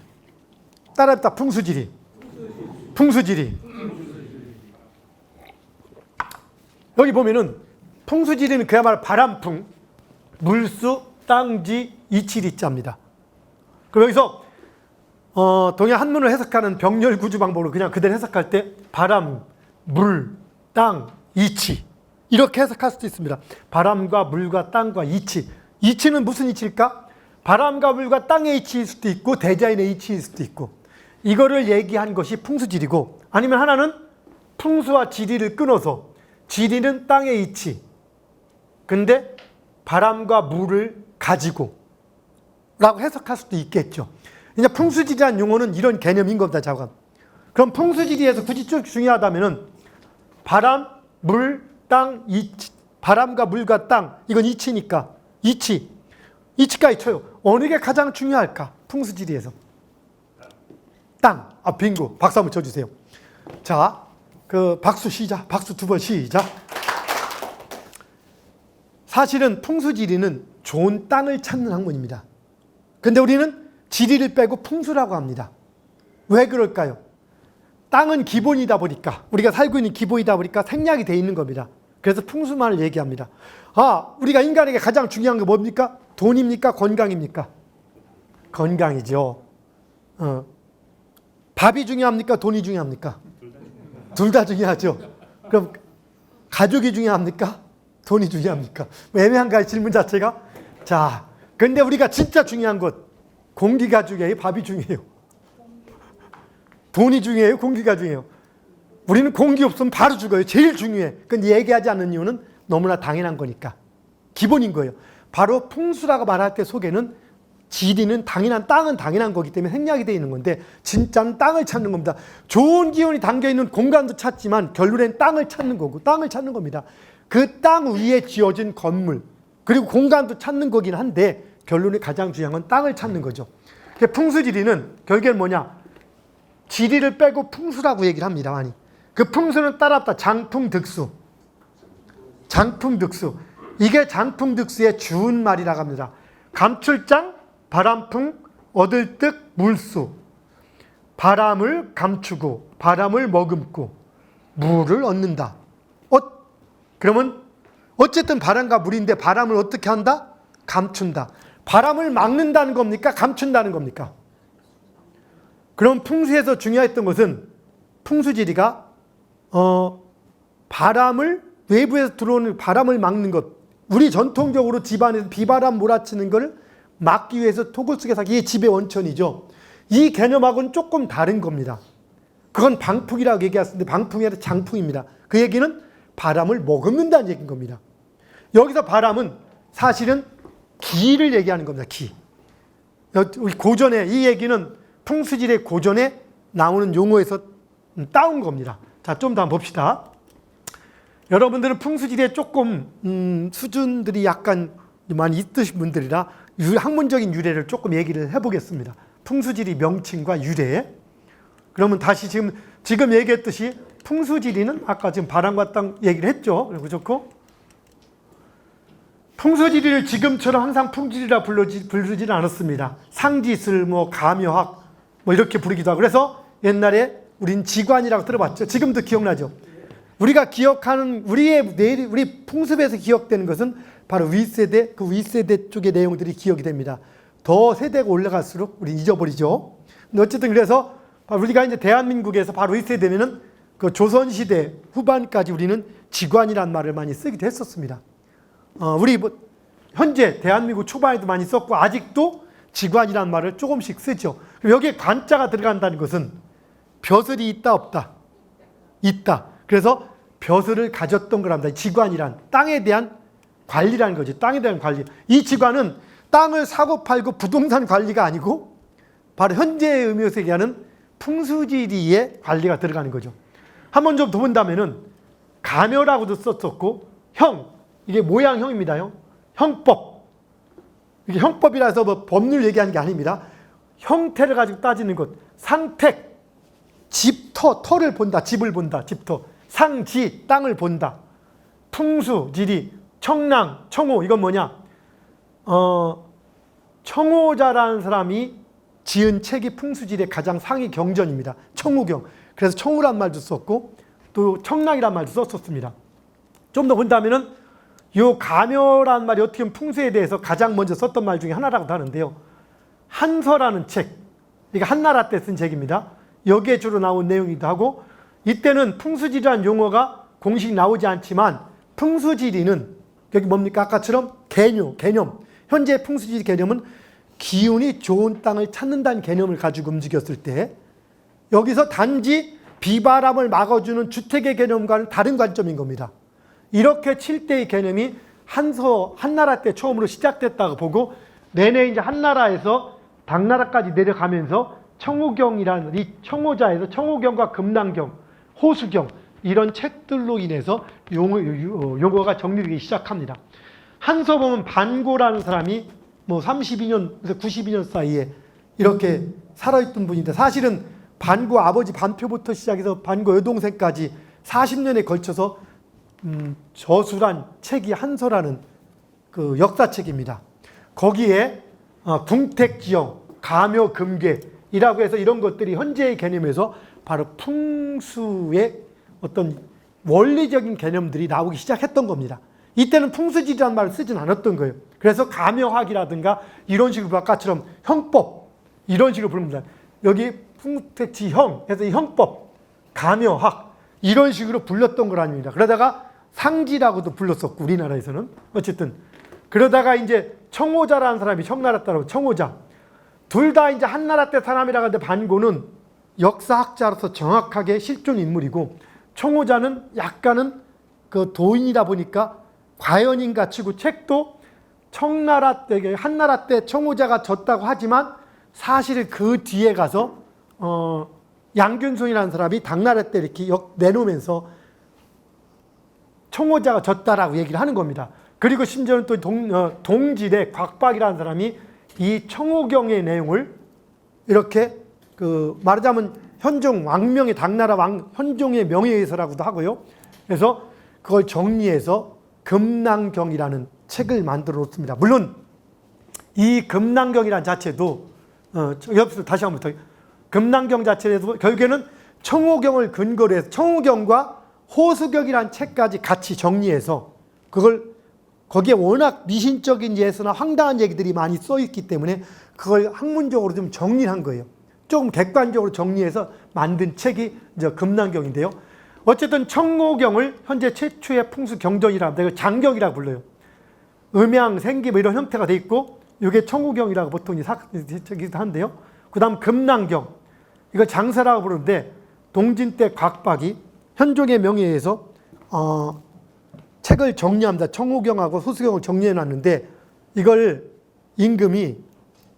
따라다 풍수지리. 풍수지리. 여기 보면은 풍수지리는 그야말로 바람풍, 물수, 땅지, 이치리자입니다. 그럼 여기서 동양 한문을 해석하는 병렬구주 방법으로 그냥 그대로 해석할 때 바람, 물, 땅, 이치, 이렇게 해석할 수도 있습니다. 바람과 물과 땅과 이치. 이치는 무슨 이치일까? 바람과 물과 땅의 이치일 수도 있고 대자연의 이치일 수도 있고, 이거를 얘기한 것이 풍수지리고, 아니면 하나는 풍수와 지리를 끊어서 지리는 땅의 이치, 근데 바람과 물을 가지고 라고 해석할 수도 있겠죠. 이제 풍수지리라는 용어는 이런 개념인 겁니다. 자관. 그럼 풍수지리에서 굳이 좀 중요하다면은 바람, 물, 땅, 이치, 바람과 물과 땅, 이건 이치니까 이치까지 쳐요. 어느 게 가장 중요할까? 풍수지리에서 땅. 빙고. 박수 한번 쳐주세요. 자, 박수 시작. 박수 두 번 시작. 사실은 풍수지리는 좋은 땅을 찾는 학문입니다. 근데 우리는 지리를 빼고 풍수라고 합니다. 왜 그럴까요? 땅은 기본이다 보니까, 우리가 살고 있는 기본이다 보니까 생략이 돼 있는 겁니다. 그래서 풍수만을 얘기합니다. 우리가 인간에게 가장 중요한 게 뭡니까? 돈입니까? 건강입니까? 건강이죠. 밥이 중요합니까? 돈이 중요합니까? 둘 다 중요하죠. 그럼 가족이 중요합니까? 돈이 중요합니까? 애매한가요? 질문 자체가? 자, 근데 우리가 진짜 중요한 것, 공기가 중요해요? 밥이 중요해요? 돈이 중요해요? 공기가 중요해요? 우리는 공기 없으면 바로 죽어요. 제일 중요해. 근데 얘기하지 않는 이유는 너무나 당연한 거니까. 기본인 거예요. 바로 풍수라고 말할 때 속에는 지리는 당연한, 땅은 당연한 거기 때문에 생략이 되어 있는 건데, 진짜는 땅을 찾는 겁니다. 좋은 기운이 담겨있는 공간도 찾지만 결론엔 땅을 찾는 거고, 땅을 찾는 겁니다. 그 땅 위에 지어진 건물, 그리고 공간도 찾는 거긴 한데 결론이 가장 중요한 건 땅을 찾는 거죠. 풍수지리는 결국엔 뭐냐? 지리를 빼고 풍수라고 얘기를 합니다. 많이. 그 풍수는 따라다 장풍득수. 장풍득수. 이게 장풍득수의 주운말이라고 합니다. 감출장, 바람풍, 얻을득, 물수. 바람을 감추고 바람을 머금고 물을 얻는다. 그러면 어쨌든 바람과 물인데 바람을 어떻게 한다? 감춘다. 바람을 막는다는 겁니까? 감춘다는 겁니까? 그럼 풍수에서 중요했던 것은 풍수지리가 바람을, 외부에서 들어오는 바람을 막는 것. 우리 전통적으로 집안에서 비바람 몰아치는 걸 막기 위해서 토굴 속에서, 이게 집의 원천이죠. 이 개념하고는 조금 다른 겁니다. 그건 방풍이라고 얘기했는데 방풍이 아니라 장풍입니다. 그 얘기는 바람을 머금는다는 얘기인 겁니다. 여기서 바람은 사실은 기를 얘기하는 겁니다. 기. 우리 고전에, 이 얘기는 풍수지리의 고전에 나오는 용어에서 따온 겁니다. 자, 좀 더 한번 봅시다. 여러분들은 풍수지리에 조금 수준들이 약간 많이 있으신 분들이라 학문적인 유래를 조금 얘기를 해보겠습니다. 풍수지리 명칭과 유래. 그러면 다시 지금 얘기했듯이 풍수지리는 아까 지금 바람과 땅 얘기를 했죠. 그렇고 풍수지리를 지금처럼 항상 풍지리라 부르지는 않았습니다. 상지슬, 가묘학 이렇게 부르기도 하고. 그래서 옛날에 우린 지관이라고 들어봤죠. 지금도 기억나죠. 우리가 기억하는 우리 풍습에서 기억되는 것은 바로 윗세대, 그 윗세대 쪽의 내용들이 기억이 됩니다. 더 세대가 올라갈수록 우리 잊어버리죠. 근데 어쨌든 그래서 우리가 이제 대한민국에서 바로 윗세대면은 그 조선시대 후반까지 우리는 지관이라는 말을 많이 쓰기도 했었습니다. 우리 현재 대한민국 초반에도 많이 썼고 아직도 지관이라는 말을 조금씩 쓰죠. 여기에 관자가 들어간다는 것은 벼슬이 있다 없다? 있다. 그래서 벼슬을 가졌던 거랍니다. 지관이란 땅에 대한 관리라는 거지. 땅에 대한 관리. 이 지관은 땅을 사고 팔고 부동산 관리가 아니고 바로 현재의 의미에서 얘기하는 풍수지리의 관리가 들어가는 거죠. 한번 좀 더 본다면은 가묘라고도 썼었고 이게 모양형입니다. 형법. 이게 형법이라서 법률 얘기하는 게 아닙니다. 형태를 가지고 따지는 것. 상택, 터를 본다. 집을 본다. 집터. 상지, 땅을 본다. 풍수, 지리, 청랑, 청호. 이건 뭐냐? 청호자라는 사람이 지은 책이 풍수지리의 가장 상위 경전입니다. 청호경. 그래서 청호란 말도 썼고 또 청랑이란 말도 썼었습니다. 좀 더 본다면은 요 가묘란 말이 어떻게 보면 풍수에 대해서 가장 먼저 썼던 말 중에 하나라고도 하는데요. 한서라는 책. 이게 한나라 때 쓴 책입니다. 여기에 주로 나온 내용이기도 하고 이때는 풍수지리라는 용어가 공식 나오지 않지만 풍수지리는 여기 뭡니까? 아까처럼 개념. 현재 풍수지리 개념은 기운이 좋은 땅을 찾는다는 개념을 가지고 움직였을 때 여기서 단지 비바람을 막아주는 주택의 개념과는 다른 관점인 겁니다. 이렇게 7대의 개념이 한나라 때 처음으로 시작됐다고 보고 내내 이제 한나라에서 당나라까지 내려가면서 청호경이라는 이 청호자에서 청호경과 금난경, 호수경 이런 책들로 인해서 용어가 정리되기 시작합니다. 한서 보면 반고라는 사람이 32년에서 92년 사이에 이렇게 살아있던 분인데 사실은 반고 아버지 반표부터 시작해서 반고 여동생까지 40년에 걸쳐서 저술한 책이 한서라는 그 역사책입니다. 거기에 궁택지형, 가묘, 금괴이라고 해서 이런 것들이 현재의 개념에서 바로 풍수의 어떤 원리적인 개념들이 나오기 시작했던 겁니다. 이때는 풍수지리라는 말을 쓰진 않았던 거예요. 그래서 가묘학이라든가 이런 식으로 아까처럼 형법 이런 식으로 부릅니다. 여기 풍택지형 해서 형법, 가묘학 이런 식으로 불렀던 걸 아닙니다. 그러다가 상지라고도 불렀었고 우리나라에서는 어쨌든 그러다가 이제 청호자라는 사람이 청나라 따라고 청호자 둘 다 이제 한나라 때 사람이라고 하는데 반고는 역사학자로서 정확하게 실존 인물이고 청호자는 약간은 그 도인이다 보니까 과연인가 치고 책도 청나라 때 한나라 때 청호자가 졌다고 하지만 사실 그 뒤에 가서 양균송이라는 사람이 당나라 때 이렇게 내놓으면서 청호자가 졌다라고 얘기를 하는 겁니다. 그리고 심지어는 또 동질의 곽박이라는 사람이 이 청호경의 내용을 이렇게 말하자면 현종 왕명의 당나라 왕 현종의 명예에서라고도 하고요. 그래서 그걸 정리해서 금난경이라는 책을 만들어 놓습니다. 물론 이 금난경이라는 자체도 여기서 다시 한번 더 금난경 자체에도 결국에는 청호경을 근거로 해서 청호경과 호수경이라는 책까지 같이 정리해서 그걸 거기에 워낙 미신적인 예서나 황당한 얘기들이 많이 써 있기 때문에 그걸 학문적으로 좀 정리한 거예요. 조금 객관적으로 정리해서 만든 책이 이제 금난경인데요. 어쨌든 청호경을 현재 최초의 풍수 경전이라고 합니다. 장경이라고 불러요. 음양, 생기 이런 형태가 돼 있고 이게 청호경이라고 보통 책이기도 한데요. 그 다음 금난경 이거 장사라고 부르는데 동진 때 곽박이 현종의 명예에서 책을 정리합니다. 청호경하고 호수경을 정리해 놨는데 이걸 임금이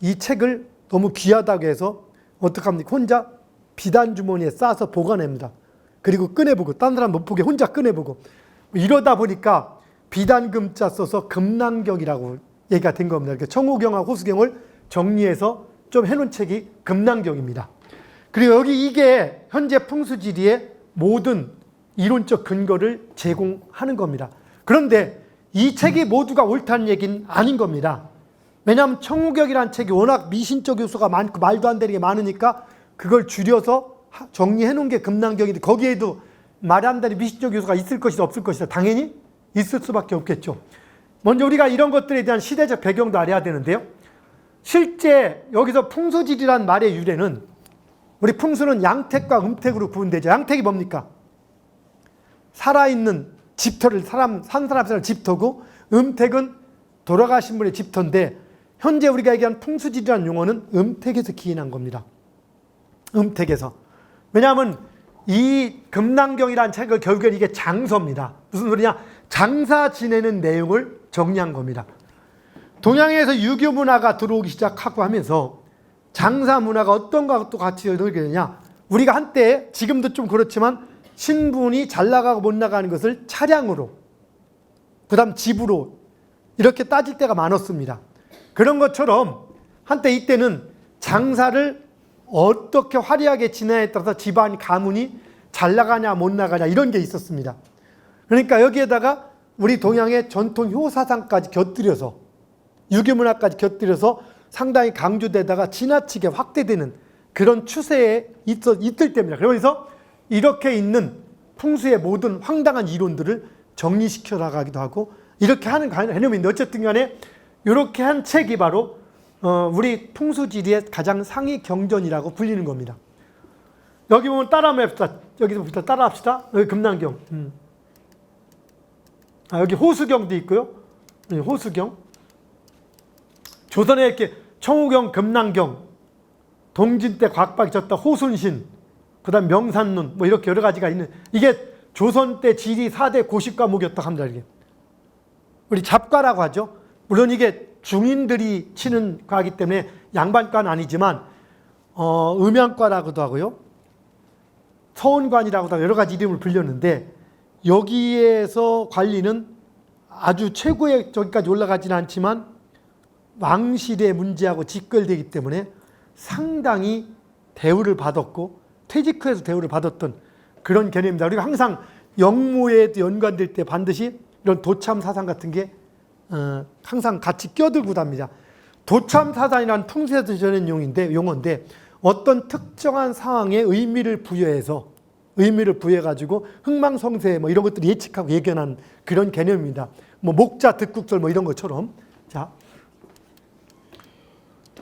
이 책을 너무 귀하다고 해서 어떡합니까? 혼자 비단 주머니에 싸서 보관합니다. 그리고 꺼내보고 딴 사람 못 보게 혼자 꺼내보고 이러다 보니까 비단금자 써서 금난경이라고 얘기가 된 겁니다. 그러니까 청호경하고 호수경을 정리해서 좀 해놓은 책이 금난경입니다. 그리고 여기 이게 현재 풍수지리의 모든 이론적 근거를 제공하는 겁니다. 그런데 이 책이 모두가 옳다는 얘기는 아닌 겁니다. 왜냐하면 청호경이라는 책이 워낙 미신적 요소가 많고 말도 안 되는 게 많으니까 그걸 줄여서 정리해 놓은 게 금난경인데 거기에도 말이 안 되는 미신적 요소가 있을 것이다 없을 것이다 당연히 있을 수밖에 없겠죠. 먼저 우리가 이런 것들에 대한 시대적 배경도 알아야 되는데요. 실제 여기서 풍수지리란 말의 유래는 우리 풍수는 양택과 음택으로 구분되죠. 양택이 뭡니까? 살아있는 집터를 산 사람의 집터고 음택은 돌아가신 분의 집터인데 현재 우리가 얘기한 풍수지리라는 용어는 음택에서 기인한 겁니다. 음택에서. 왜냐하면 이 금난경이라는 책을 결국엔 이게 장서입니다. 무슨 소리냐? 장사 지내는 내용을 정리한 겁니다. 동양에서 유교 문화가 들어오기 시작하고 하면서 장사 문화가 어떤 것도 같이 열게 되냐? 우리가 한때 지금도 좀 그렇지만 신분이 잘 나가고 못 나가는 것을 차량으로 그다음 집으로 이렇게 따질 때가 많았습니다. 그런 것처럼 한때 이때는 장사를 어떻게 화려하게 지내냐에 따라서 집안 가문이 잘 나가냐 못 나가냐 이런 게 있었습니다. 그러니까 여기에다가 우리 동양의 전통 효사상까지 곁들여서 유교 문화까지 곁들여서 상당히 강조되다가 지나치게 확대되는 그런 추세에 있을 때입니다. 그래서 이렇게 있는 풍수의 모든 황당한 이론들을 정리시켜 나가기도 하고 이렇게 하는 개념인데 어쨌든 간에 이렇게 한 책이 바로 우리 풍수지리의 가장 상위 경전이라고 불리는 겁니다. 여기 보면 따라하면 합시다. 여기서부터 따라합시다. 여기 금난경. 여기 호수경도 있고요. 호수경. 조선에 이렇게 청호경, 금난경, 동진 때 곽박이 졌다 호순신, 그 다음 명산론, 뭐 이렇게 여러 가지가 있는, 이게 조선 때 지리 4대 고시 과목이었다고 합니다. 이게. 우리 잡과라고 하죠. 물론 이게 중인들이 치는 과이기 때문에 양반과는 아니지만, 음양과라고도 하고요. 서원관이라고도 하고 여러 가지 이름을 불렸는데, 여기에서 관리는 아주 최고의 저기까지 올라가지는 않지만, 왕실의 문제하고 직결되기 때문에 상당히 대우를 받았고 퇴직후에서 대우를 받았던 그런 개념입니다. 우리가 항상 영모에 연관될 때 반드시 이런 도참 사상 같은 게 항상 같이 껴들고 답니다. 도참 사상이라는 풍수에서 전한 용어인데 어떤 특정한 상황에 의미를 부여해가지고 흥망성쇠 뭐 이런 것들을 예측하고 예견한 그런 개념입니다. 뭐 목자 득국설 뭐 이런 것처럼. 자.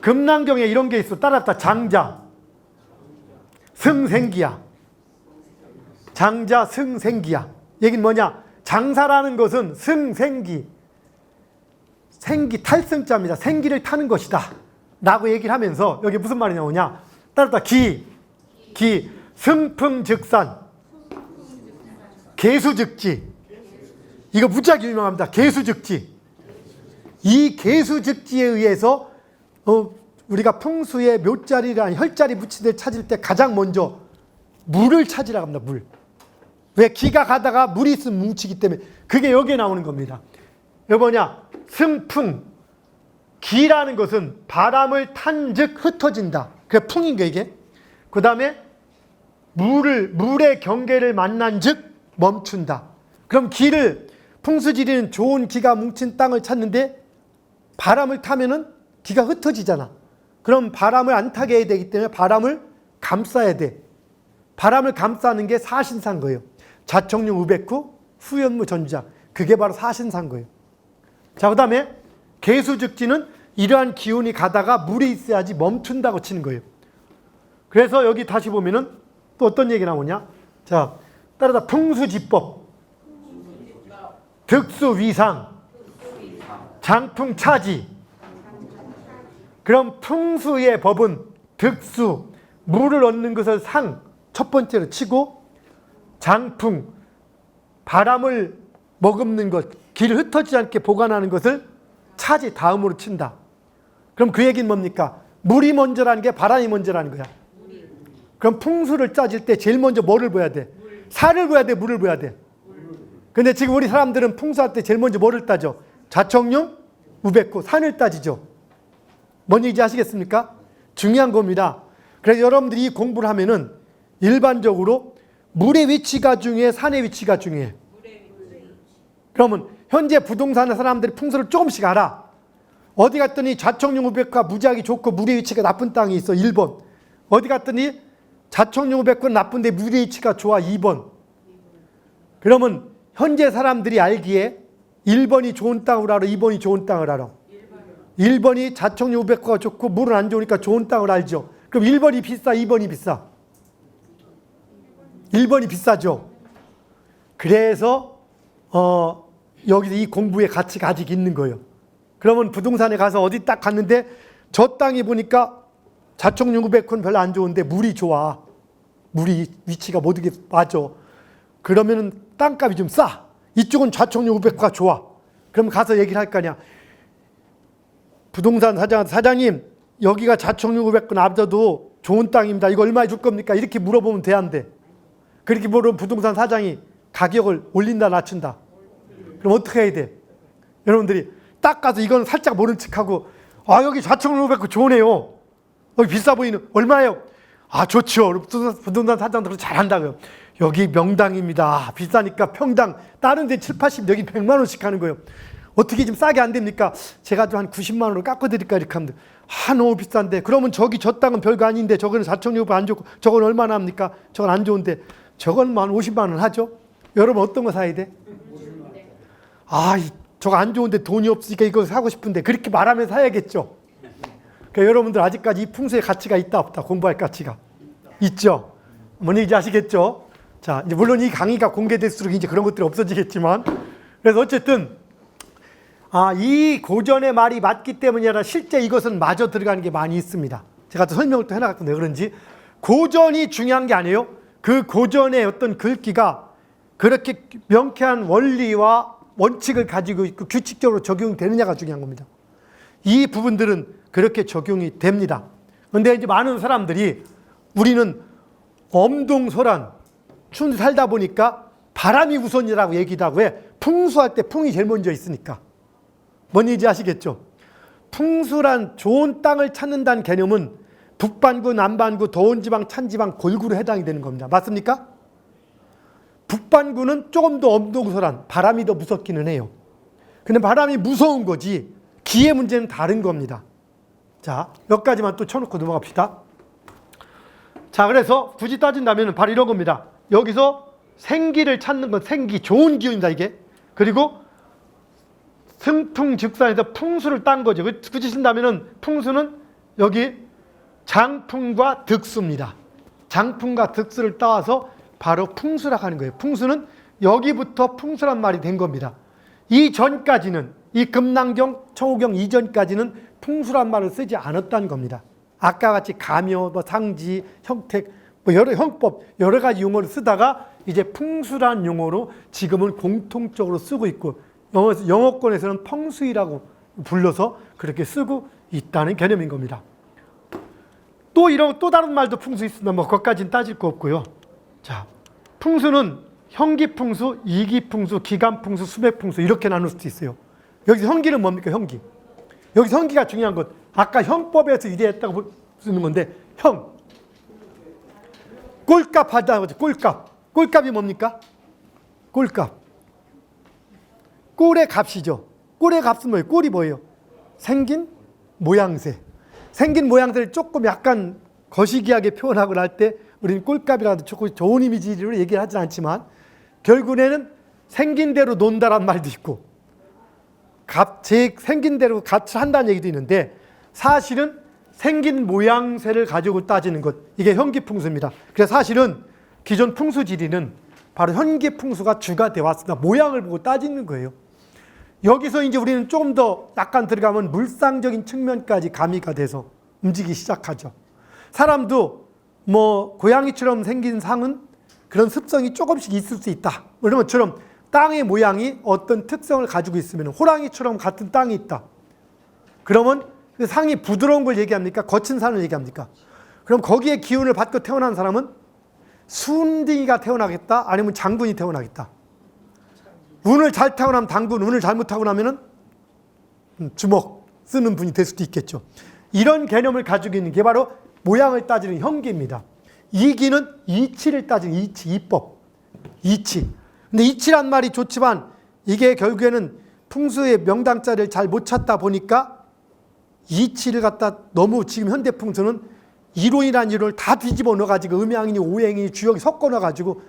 금난경에 이런 게 있어. 따라합시다. 장자, 승생기야. 장자, 승생기야. 얘기는 뭐냐? 장사라는 것은 승생기. 생기, 탈승자입니다. 생기를 타는 것이다. 라고 얘기를 하면서 여기 무슨 말이 나오냐? 따라합시다. 기, 승풍즉산. 계수즉지. 이거 무지하게 유명합니다. 계수즉지. 이 계수즉지에 의해서 우리가 풍수에 묘자리랑 혈자리 무치들 찾을 때 가장 먼저 물을 찾으라고 합니다. 물. 왜? 기가 가다가 물이 있으면 뭉치기 때문에 그게 여기에 나오는 겁니다. 이거 뭐냐? 승풍. 기라는 것은 바람을 탄 즉 흩어진다. 그게 풍인 거 이게. 그 다음에 물의 경계를 만난 즉 멈춘다. 그럼 기를 풍수지리는 좋은 기가 뭉친 땅을 찾는데 바람을 타면은 기가 흩어지잖아. 그럼 바람을 안 타게 해야 되기 때문에 바람을 감싸야 돼. 바람을 감싸는 게 사신산 거예요. 자청룡 우백후 후연무 전주자. 그게 바로 사신산 거예요. 자, 그 다음에 계수즉지는 이러한 기운이 가다가 물이 있어야지 멈춘다고 치는 거예요. 그래서 여기 다시 보면은 또 어떤 얘기 나오냐? 자, 따라다 풍수지법, 득수위상, 장풍차지. 그럼 풍수의 법은 득수, 물을 얻는 것을 상, 첫 번째로 치고 장풍, 바람을 머금는 것, 길을 흩어지지 않게 보관하는 것을 차지, 다음으로 친다. 그럼 그 얘기는 뭡니까? 물이 먼저라는 게 바람이 먼저라는 거야. 그럼 풍수를 짜질 때 제일 먼저 뭐를 봐야 돼? 살을 봐야 돼? 물을 봐야 돼? 근데 지금 우리 사람들은 풍수할 때 제일 먼저 뭐를 따져? 자청룡, 우백호, 산을 따지죠. 뭔 얘기인지 아시겠습니까? 중요한 겁니다. 그래서 여러분들이 이 공부를 하면은 일반적으로 물의 위치가 중요해, 산의 위치가 중요해. 그러면 현재 부동산의 사람들이 풍수를 조금씩 알아. 어디 갔더니 자청룡, 우백호가 무지하게 좋고 물의 위치가 나쁜 땅이 있어. 1번. 어디 갔더니 자청룡, 우백호는 나쁜데 물의 위치가 좋아. 2번. 그러면 현재 사람들이 알기에 1번이 좋은 땅을 알아, 2번이 좋은 땅을 알아. 1번이 자청룡, 우백호가 좋고 물은 안 좋으니까 좋은 땅을 알죠. 그럼 1번이 비싸, 2번이 비싸? 1번이 비싸죠. 그래서 여기서 이 공부의 가치가 아직 있는 거예요. 그러면 부동산에 가서 어디 딱 갔는데 저 땅이 보니까 자청룡, 우백호는 별로 안 좋은데 물이 좋아. 물이 위치가 모두게 맞아. 그러면은 땅값이 좀 싸. 이쪽은 자청룡, 우백호가 좋아. 그럼 가서 얘기를 할 거 아니야. 부동산 사장님, 여기가 자청룡, 우백호 놔둬도 좋은 땅입니다. 이거 얼마에 줄 겁니까? 이렇게 물어보면 돼, 안 돼? 그렇게 물으면 부동산 사장이 가격을 올린다, 낮춘다. 그럼 어떻게 해야 돼? 여러분들이 딱 가서 이건 살짝 모른 척하고, 아, 여기 자청룡, 우백호 좋으네요. 여기 비싸 보이는, 얼마예요? 아, 좋죠. 부동산 사장들은 잘한다고요. 여기 명당입니다. 비싸니까 평당, 다른 데 7, 80, 여기 100만 원씩 하는 거예요. 어떻게 좀 싸게 안 됩니까? 제가 좀 한 90만 원으로 깎아드릴까? 이렇게 하면 너무 비싼데. 그러면 저기 저 땅은 별거 아닌데 저거는 자청룡, 우백호 안 좋고 저건 얼마나 합니까? 저건 안 좋은데 저건 한 50만 원 하죠? 여러분 어떤 거 사야 돼? 아, 저거 안 좋은데 돈이 없으니까 이거 사고 싶은데 그렇게 말하면 사야겠죠. 그러니까 여러분들 아직까지 이 풍수의 가치가 있다 없다? 공부할 가치가 있죠. 뭔 얘기인지 아시겠죠? 자, 이제 물론 이 강의가 공개될수록 이제 그런 것들이 없어지겠지만, 그래서 어쨌든 이 고전의 말이 맞기 때문이 아니라 실제 이것은 마저 들어가는 게 많이 있습니다. 제가 또 설명을 또 해나갔는데 그런지 고전이 중요한 게 아니에요. 그 고전의 어떤 글귀가 그렇게 명쾌한 원리와 원칙을 가지고 있고 규칙적으로 적용되느냐가 중요한 겁니다. 이 부분들은 그렇게 적용이 됩니다. 그런데 이제 많은 사람들이 우리는 엄동소란 춘 살다 보니까 바람이 우선이라고 얘기도 하고 해. 풍수할 때 풍이 제일 먼저 있으니까. 뭔 얘기인지 아시겠죠? 풍수란 좋은 땅을 찾는다는 개념은 북반구, 남반구, 더운 지방, 찬 지방 골고루 해당이 되는 겁니다. 맞습니까? 북반구는 조금 더 엄동소란, 바람이 더 무섭기는 해요. 근데 바람이 무서운 거지 기의 문제는 다른 겁니다. 자, 몇 가지만 또 쳐놓고 넘어갑시다. 자, 그래서 굳이 따진다면 바로 이런 겁니다. 여기서 생기를 찾는 건 생기, 좋은 기운이다 이게. 그리고 승풍즉산에서 풍수를 딴 거죠. 굳이 쓴다면 풍수는 여기 장풍과 득수입니다. 장풍과 득수를 따와서 바로 풍수라고 하는 거예요. 풍수는 여기부터 풍수란 말이 된 겁니다. 이 전까지는, 이 금낭경, 청호경 이전까지는 풍수란 말을 쓰지 않았다는 겁니다. 아까 같이 가묘, 상지, 형택, 여러 형법, 여러 가지 용어를 쓰다가 이제 풍수란 용어로 지금은 공통적으로 쓰고 있고, 영어권에서는 펑수이라고 불러서 그렇게 쓰고 있다는 개념인 겁니다. 또 다른 말도 풍수 있으면 그것까지는 따질 거 없고요. 자, 풍수는 형기풍수, 이기풍수, 기간풍수, 수맥풍수 이렇게 나눌 수도 있어요. 여기서 형기는 뭡니까? 형기. 여기서 형기가 중요한 것. 아까 형법에서 유래했다고 쓰는 건데 형. 꼴값 하다고 하죠. 꼴값. 꼴값이 뭡니까? 꼴값. 꼴의 값이죠. 꼴의 값은 뭐예요? 꼴이 뭐예요? 생긴 모양새. 생긴 모양새를 조금 약간 거시기하게 표현하고 날 때 우리는 꼴값이라도 조금 좋은 이미지로 얘기를 하진 않지만 결국에는 생긴 대로 논다란 말도 있고 생긴 대로 값을 한다는 얘기도 있는데 사실은 생긴 모양새를 가지고 따지는 것, 이게 현기풍수입니다. 그래서 사실은 기존 풍수지리는 바로 현기풍수가 주가 되어 왔습니다. 모양을 보고 따지는 거예요. 여기서 이제 우리는 조금 더 약간 들어가면 물상적인 측면까지 가미가 돼서 움직이기 시작하죠. 사람도 고양이처럼 생긴 상은 그런 습성이 조금씩 있을 수 있다. 이런 것처럼 땅의 모양이 어떤 특성을 가지고 있으면 호랑이처럼 같은 땅이 있다. 그러면 그 상이 부드러운 걸 얘기합니까? 거친 산을 얘기합니까? 그럼 거기에 기운을 받고 태어난 사람은 순둥이가 태어나겠다? 아니면 장군이 태어나겠다? 운을 잘 타고 나면 당군, 운을 잘못 타고 나면은 주먹 쓰는 분이 될 수도 있겠죠. 이런 개념을 가지고 있는 게 바로 모양을 따지는 형기입니다. 이기는 이치를 따지는 이치, 이법, 이치. 근데 이치란 말이 좋지만 이게 결국에는 풍수의 명당자를 잘 못 찾다 보니까 이치를 갖다 너무 지금 현대 풍수는 이론이란 이론을 다 뒤집어 넣어가지고 음양이니 오행이니 주역이 섞어 넣어가지고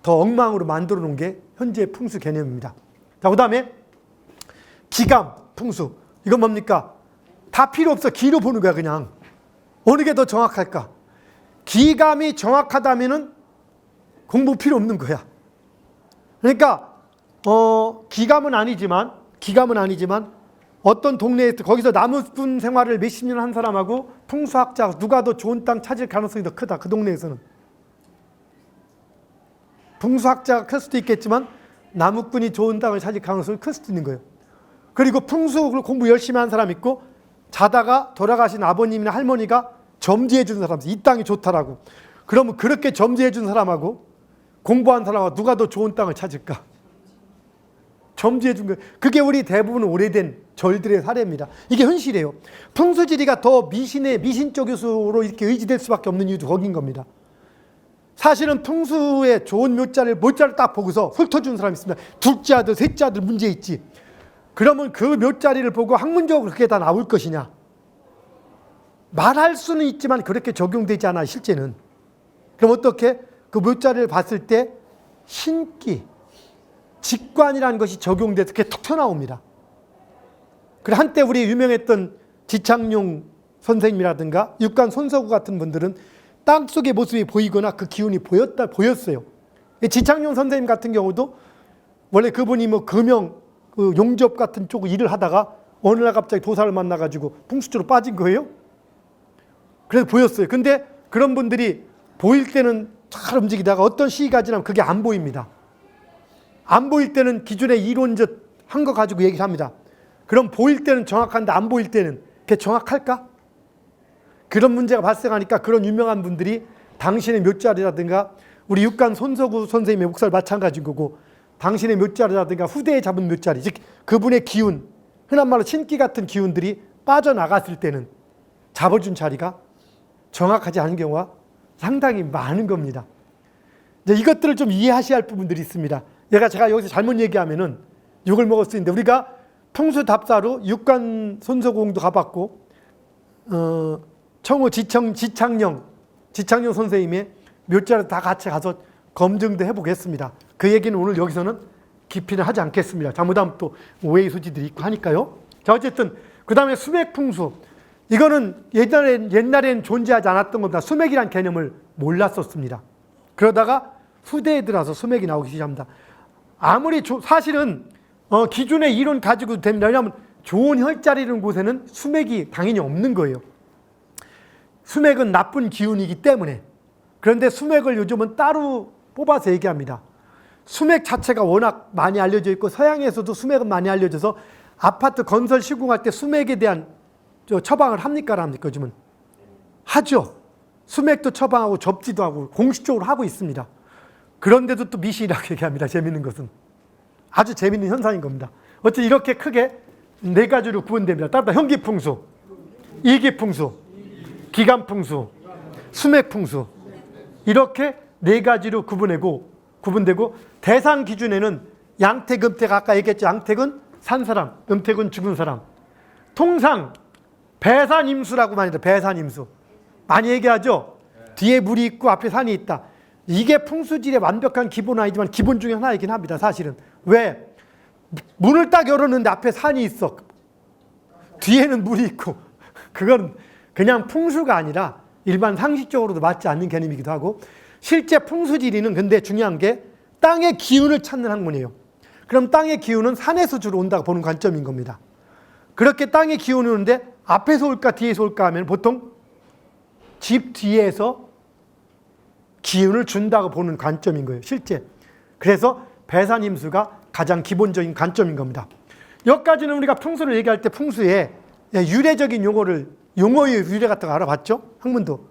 더 엉망으로 만들어 놓은 게 현재의 풍수 개념입니다. 자, 그 다음에 기감, 풍수. 이건 뭡니까? 다 필요 없어. 기로 보는 거야, 그냥. 어느 게 더 정확할까? 기감이 정확하다면은 공부 필요 없는 거야. 그러니까, 기감은 아니지만, 어떤 동네에서 거기서 나무꾼 생활을 몇십 년 한 사람하고 풍수학자, 누가 더 좋은 땅 찾을 가능성이 더 크다. 그 동네에서는. 풍수학자가 클 수도 있겠지만 나무꾼이 좋은 땅을 찾을 가능성이 클 수도 있는 거예요. 그리고 풍수를 공부 열심히 한 사람 있고 자다가 돌아가신 아버님이나 할머니가 점지해 준 사람, 이 땅이 좋다라고. 그러면 그렇게 점지해 준 사람하고 공부한 사람하고 누가 더 좋은 땅을 찾을까? 점지해 준 거예요. 그게 우리 대부분 오래된 절들의 사례입니다. 이게 현실이에요. 풍수지리가 더 미신 쪽으로 이렇게 의지될 수밖에 없는 이유도 거긴 겁니다. 사실은 풍수의 좋은 묘자를 딱 보고서 훑어준 사람이 있습니다. 둘째 아들, 셋째 아들 문제 있지. 그러면 그 묘자리를 보고 학문적으로 그게 다 나올 것이냐? 말할 수는 있지만 그렇게 적용되지 않아, 실제는. 그럼 어떻게? 그 묘자리를 봤을 때 신기, 직관이라는 것이 적용돼서 그게 툭 튀어나옵니다. 그래, 한때 우리 유명했던 지창용 선생님이라든가 육간 손석구 같은 분들은 땅속의 모습이 보이거나 그 기운이 보였어요. 지창용 선생님 같은 경우도 원래 그분이 뭐 금영, 용접 같은 쪽 일을 하다가 어느 날 갑자기 도사를 만나가지고 풍수적으로 빠진 거예요. 그래서 보였어요. 근데 그런 분들이 보일 때는 잘 움직이다가 어떤 시기가 지나면 그게 안 보입니다. 안 보일 때는 기존의 이론적 한 거 가지고 얘기를 합니다. 그럼 보일 때는 정확한데 안 보일 때는 그게 정확할까? 그런 문제가 발생하니까 그런 유명한 분들이 당신의 묘자리라든가 우리 육간 손석구 선생님의 목사를 마찬가지인 거고 당신의 묘자리라든가 후대에 잡은 묘자리, 즉 그분의 기운, 흔한 말로 신기 같은 기운들이 빠져나갔을 때는 잡아준 자리가 정확하지 않은 경우가 상당히 많은 겁니다. 이제 이것들을 좀 이해하셔야 할 부분들이 있습니다. 제가 여기서 잘못 얘기하면은 욕을 먹을 수 있는데 우리가 풍수답사로 육간 손석공도 가봤고 청호 지창영 선생님의 묘자를 다 같이 가서 검증도 해보겠습니다. 그 얘기는 오늘 여기서는 깊이는 하지 않겠습니다. 잘못하면 또 오해의 소지들이 있고 하니까요. 자, 어쨌든 그 다음에 수맥풍수. 이거는 옛날엔 존재하지 않았던 겁니다. 수맥이란 개념을 몰랐었습니다. 그러다가 후대에 들어서 수맥이 나오기 시작합니다. 아무리 사실은 기존의 이론 가지고 됩니다. 왜냐하면 좋은 혈자리는 곳에는 수맥이 당연히 없는 거예요. 수맥은 나쁜 기운이기 때문에. 그런데 수맥을 요즘은 따로 뽑아서 얘기합니다. 수맥 자체가 워낙 많이 알려져 있고 서양에서도 수맥은 많이 알려져서 아파트 건설 시공할 때 수맥에 대한 처방을 합니까? 안 합니까? 요즘은 하죠. 수맥도 처방하고 접지도 하고 공식적으로 하고 있습니다. 그런데도 또 미신이라고 얘기합니다. 재밌는 것은. 아주 재밌는 현상인 겁니다. 어쨌든 이렇게 크게 네 가지로 구분됩니다. 따라 형기풍수, 이기풍수, 기감풍수, 수맥풍수. 이렇게 네 가지로 구분되고 대상 기준에는 양택, 음택, 아까 얘기했죠. 양택은 산 사람, 음택은 죽은 사람. 통상 배산임수라고 많이 해요. 배산임수. 많이 얘기하죠. 뒤에 물이 있고 앞에 산이 있다. 이게 풍수질의 완벽한 기본은 아니지만 기본 중에 하나이긴 합니다. 사실은. 왜? 문을 딱 열었는데 앞에 산이 있어. 뒤에는 물이 있고. 그건 그냥 풍수가 아니라 일반 상식적으로도 맞지 않는 개념이기도 하고, 실제 풍수지리는 근데 중요한 게 땅의 기운을 찾는 학문이에요. 그럼 땅의 기운은 산에서 주로 온다고 보는 관점인 겁니다. 그렇게 땅의 기운이 오는데 앞에서 올까 뒤에서 올까 하면 보통 집 뒤에서 기운을 준다고 보는 관점인 거예요. 실제. 그래서 배산임수가 가장 기본적인 관점인 겁니다. 여기까지는 우리가 풍수를 얘기할 때 풍수의 유래적인 용어의 유래 같은 거 알아봤죠? 학문도.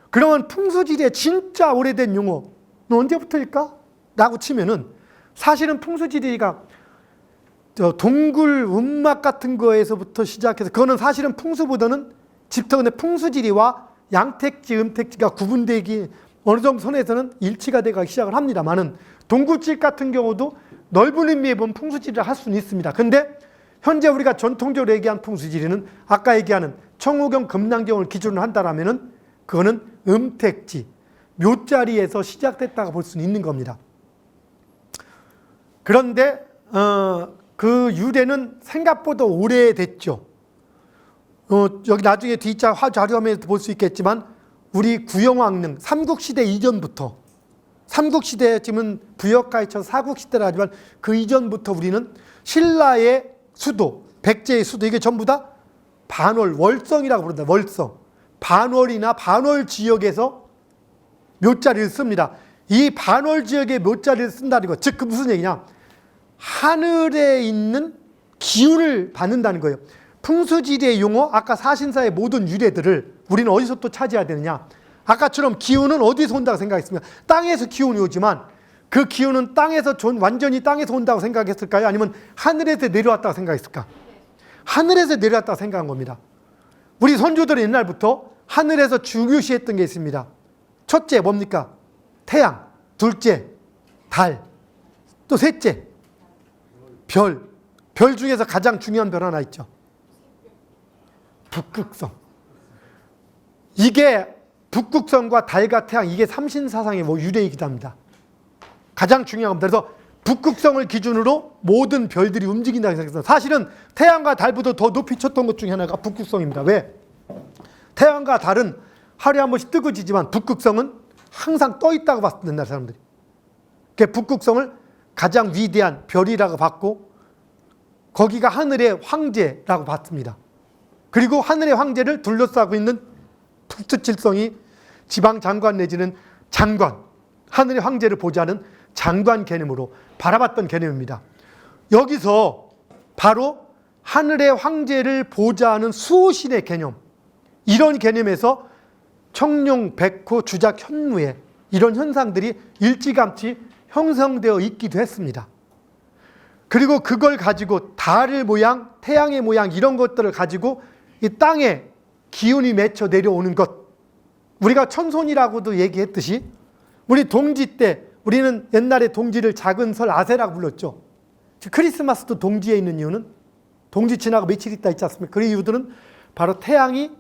그러면 풍수지리의 진짜 오래된 용어는 언제부터일까? 라고 치면은 사실은 풍수지리가 저 동굴 움막 같은 거에서부터 시작해서 그거는 사실은 풍수보다는 집터근데 풍수지리와 양택지, 음택지가 구분되기 어느 정도 선에서는 일치가 돼가기 시작을 합니다만은 동굴집 같은 경우도 넓은 의미에 보면 풍수지리를 할 수는 있습니다. 근데 현재 우리가 전통적으로 얘기한 풍수지리는 아까 얘기하는 청호경, 금난경을 기준으로 한다라면은 그거는 음택지, 묘자리에서 시작됐다고 볼 수는 있는 겁니다. 그런데 그 유래는 생각보다 오래됐죠. 여기 나중에 뒷자 자료화면에서 볼 수 있겠지만 우리 구영왕릉 삼국시대 이전부터, 삼국시대 지금은 부역가에 쳐서 사국시대라 하지만 그 이전부터 우리는 신라의 수도, 백제의 수도, 이게 전부 다 반월, 월성이라고 부른다. 월성. 반월이나 반월 지역에서 묘자리를 씁니다. 이 반월 지역에 묘자리를 쓴다는 것, 즉 그 무슨 얘기냐, 하늘에 있는 기운을 받는다는 거예요. 풍수지리의 용어, 아까 사신사의 모든 유래들을 우리는 어디서 또 찾아야 되느냐. 아까처럼 기운은 어디서 온다고 생각했습니까? 땅에서 기운이 오지만 그 기운은 땅에서 완전히 땅에서 온다고 생각했을까요? 아니면 하늘에서 내려왔다고 생각했을까? 하늘에서 내려왔다고 생각한 겁니다. 우리 선조들은 옛날부터 하늘에서 중요시했던 게 있습니다. 첫째 뭡니까? 태양. 둘째 달. 또 셋째 별. 별 중에서 가장 중요한 별 하나 있죠. 북극성. 이게 북극성과 달과 태양, 이게 삼신사상의 유래이기도 합니다. 가장 중요한 겁니다. 그래서 북극성을 기준으로 모든 별들이 움직인다고 생각해서 사실은 태양과 달보다 더 높이 쳤던 것 중에 하나가 북극성입니다. 왜? 태양과 달은 하루에 한 번씩 뜨고 지지만 북극성은 항상 떠 있다고 봤던 옛날 사람들이. 북극성을 가장 위대한 별이라고 봤고 거기가 하늘의 황제라고 봤습니다. 그리고 하늘의 황제를 둘러싸고 있는 북두칠성이 지방장관 내지는 장관, 하늘의 황제를 보자는 장관 개념으로 바라봤던 개념입니다. 여기서 바로 하늘의 황제를 보자는 수호신의 개념, 이런 개념에서 청룡, 백호, 주작, 현무예, 이런 현상들이 일찌감치 형성되어 있기도 했습니다. 그리고 그걸 가지고 달의 모양, 태양의 모양, 이런 것들을 가지고 이 땅에 기운이 맺혀 내려오는 것, 우리가 천손이라고도 얘기했듯이 우리 동지 때 우리는 옛날에 동지를 작은 설 아세라고 불렀죠. 크리스마스도 동지에 있는 이유는 동지 지나고 며칠 있다 있지 않습니까? 그 이유들은 바로 태양이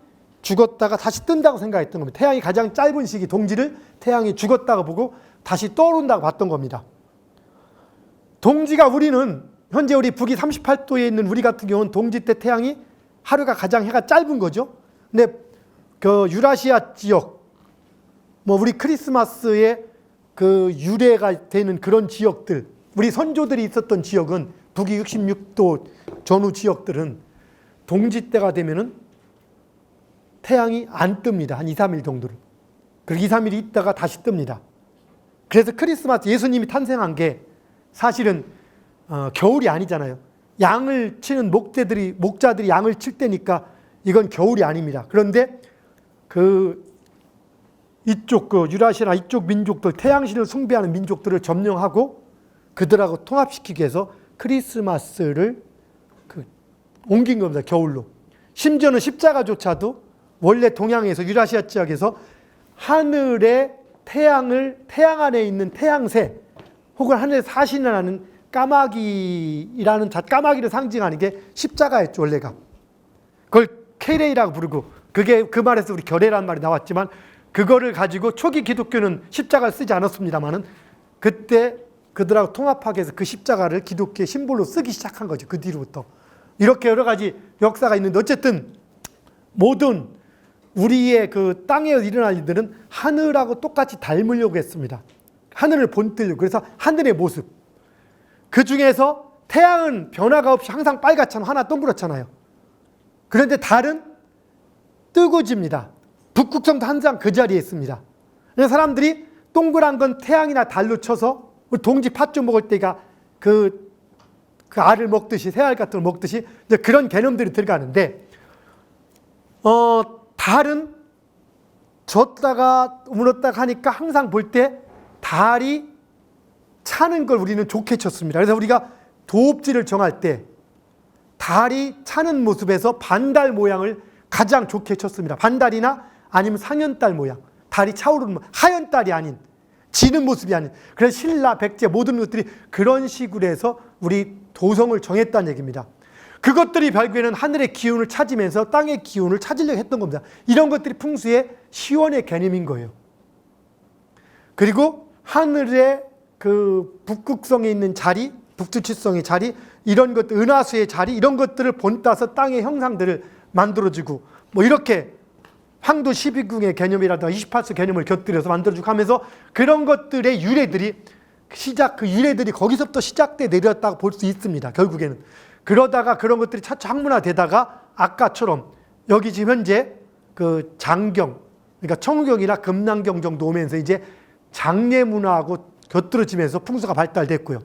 죽었다가 다시 뜬다고 생각했던 겁니다. 태양이 가장 짧은 시기, 동지를 태양이 죽었다고 보고 다시 떠오른다고 봤던 겁니다. 동지가 우리는 현재 우리 북위 38도에 있는 우리 같은 경우는 동지 때 태양이 하루가 가장 해가 짧은 거죠. 근데 그 유라시아 지역, 우리 크리스마스의 그 유래가 되는 그런 지역들, 우리 선조들이 있었던 지역은 북위 66도 전후 지역들은 동지 때가 되면은 태양이 안 뜹니다. 한 2, 3일 정도를. 그리고 2, 3일 있다가 다시 뜹니다. 그래서 크리스마스, 예수님이 탄생한 게 사실은 겨울이 아니잖아요. 양을 치는 목자들이 양을 칠 때니까 이건 겨울이 아닙니다. 그런데 이쪽 유라시아나 이쪽 민족들, 태양신을 숭배하는 민족들을 점령하고 그들하고 통합시키기 위해서 크리스마스를 옮긴 겁니다. 겨울로. 심지어는 십자가조차도 원래 동양에서 유라시아 지역에서 하늘에 태양 안에 있는 태양새 혹은 하늘에 사신이라는 까마귀를 상징하는 게 십자가였죠, 원래가. 그걸 케레이라고 부르고, 그게 그 말에서 우리 결례라는 말이 나왔지만, 그거를 가지고 초기 기독교는 십자가를 쓰지 않았습니다만은 그때 그들하고 통합하기 위해서 그 십자가를 기독교의 심볼로 쓰기 시작한 거죠. 그 뒤로부터. 이렇게 여러 가지 역사가 있는데 어쨌든 모든 우리의 그 땅에 일어날 일들은 하늘하고 똑같이 닮으려고 했습니다. 하늘을 본뜨려고. 그래서 하늘의 모습. 그 중에서 태양은 변화가 없이 항상 빨갛잖아요. 하나 동그랗잖아요. 그런데 달은 뜨고 집니다. 북극성도 항상 그 자리에 있습니다. 사람들이 동그란 건 태양이나 달로 쳐서 동지 팥죽 먹을 때가 그 알을 먹듯이, 새알 같은 걸 먹듯이 이제 그런 개념들이 들어가는데, 달은 졌다가 우물었다가 하니까 항상 볼 때 달이 차는 걸 우리는 좋게 쳤습니다. 그래서 우리가 도읍지를 정할 때 달이 차는 모습에서 반달 모양을 가장 좋게 쳤습니다. 반달이나 아니면 상현달 모양, 달이 차오르는 하얀 달이 아닌, 지는 모습이 아닌. 그래서 신라, 백제 모든 것들이 그런 식으로 해서 우리 도성을 정했다는 얘기입니다. 그것들이 결국에는 하늘의 기운을 찾으면서 땅의 기운을 찾으려고 했던 겁니다. 이런 것들이 풍수의 시원의 개념인 거예요. 그리고 하늘의 그 북극성에 있는 자리, 북두칠성의 자리, 이런 것들, 은하수의 자리, 이런 것들을 본따서 땅의 형상들을 만들어주고, 뭐 이렇게 황도 12궁의 개념이라든가 28수 개념을 곁들여서 만들어주고 하면서 그런 것들의 유래들이 그 유래들이 거기서부터 시작돼 내렸다고 볼 수 있습니다. 결국에는. 그러다가 그런 것들이 차차 학문화되다가 아까처럼 여기 지금 현재 그 장경, 그러니까 청경이나 금난경 정도 오면서 이제 장례 문화하고 곁들여지면서 풍수가 발달됐고요.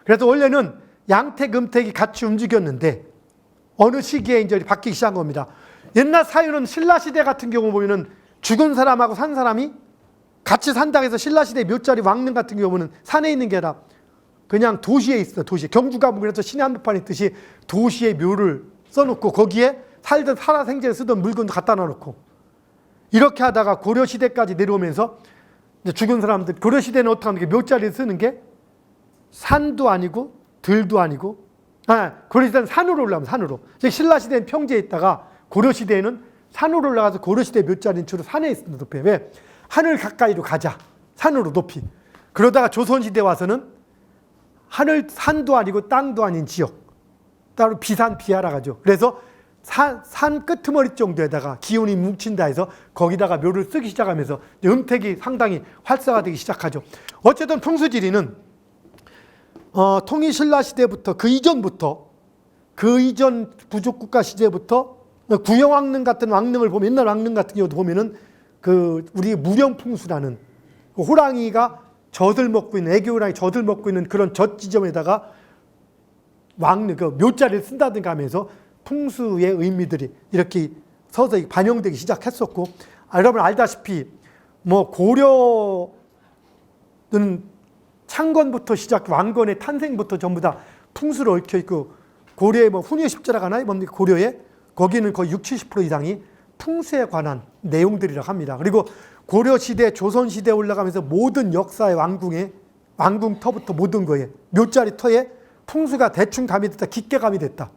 그래서 원래는 양택, 음택이 같이 움직였는데 어느 시기에 이제 바뀌기 시작한 겁니다. 옛날 사유는 신라시대 같은 경우 보면은 죽은 사람하고 산 사람이 같이 산다고 해서 신라시대 묘자리 왕릉 같은 경우는 산에 있는 게 아니라 그냥 도시에 있어. 도시에. 경주 가면 그래서 신의 한복판에 있듯이 도시에 묘를 써놓고 거기에 살던 살아생전에 쓰던 물건도 갖다 놔놓고 이렇게 하다가 고려시대까지 내려오면서 이제 죽은 사람들, 고려시대는 어떻게 하는 게 묘자리를 쓰는 게 산도 아니고 들도 아니고, 고려시대는 산으로 올라가면 산으로. 신라시대는 평지에 있다가 고려시대에는 산으로 올라가서 고려시대 묘자리는 주로 산에 있습니다. 높이. 왜? 하늘 가까이로 가자. 산으로 높이. 그러다가 조선시대 와서는 하늘, 산도 아니고 땅도 아닌 지역. 따로 비산, 비하라 가죠. 그래서 산 끄트머리 정도에다가 기운이 뭉친다 해서 거기다가 묘를 쓰기 시작하면서 음택이 상당히 활성화되기 시작하죠. 어쨌든 풍수지리는 통일신라시대부터 그 이전부터 그 이전 부족국가 시대부터 구영왕릉 같은 왕릉을 보면 옛날 왕릉 같은 경우도 보면은 그 우리 무령풍수라는 그 호랑이가 젖을 먹고 있는 애교호랑이 젖을 먹고 있는 그런 젖 지점에다가 왕릉 그 묘자리를 쓴다든가 하면서 풍수의 의미들이 이렇게 서서히 반영되기 시작했었고, 여러분 알다시피 뭐 고려는 창건부터 시작 왕건의 탄생부터 전부 다 풍수로 얽혀 있고 고려의 뭐 훈유의 십자라가 하나요? 뭡니까? 고려에 거기는 거의 60-70% 이상이 풍수에 관한 내용들이라고 합니다. 그리고 고려시대, 조선시대에 올라가면서 모든 역사의 왕궁터부터 모든 거에 묘자리 터에 풍수가 대충 가미됐다, 깊게 가미됐다.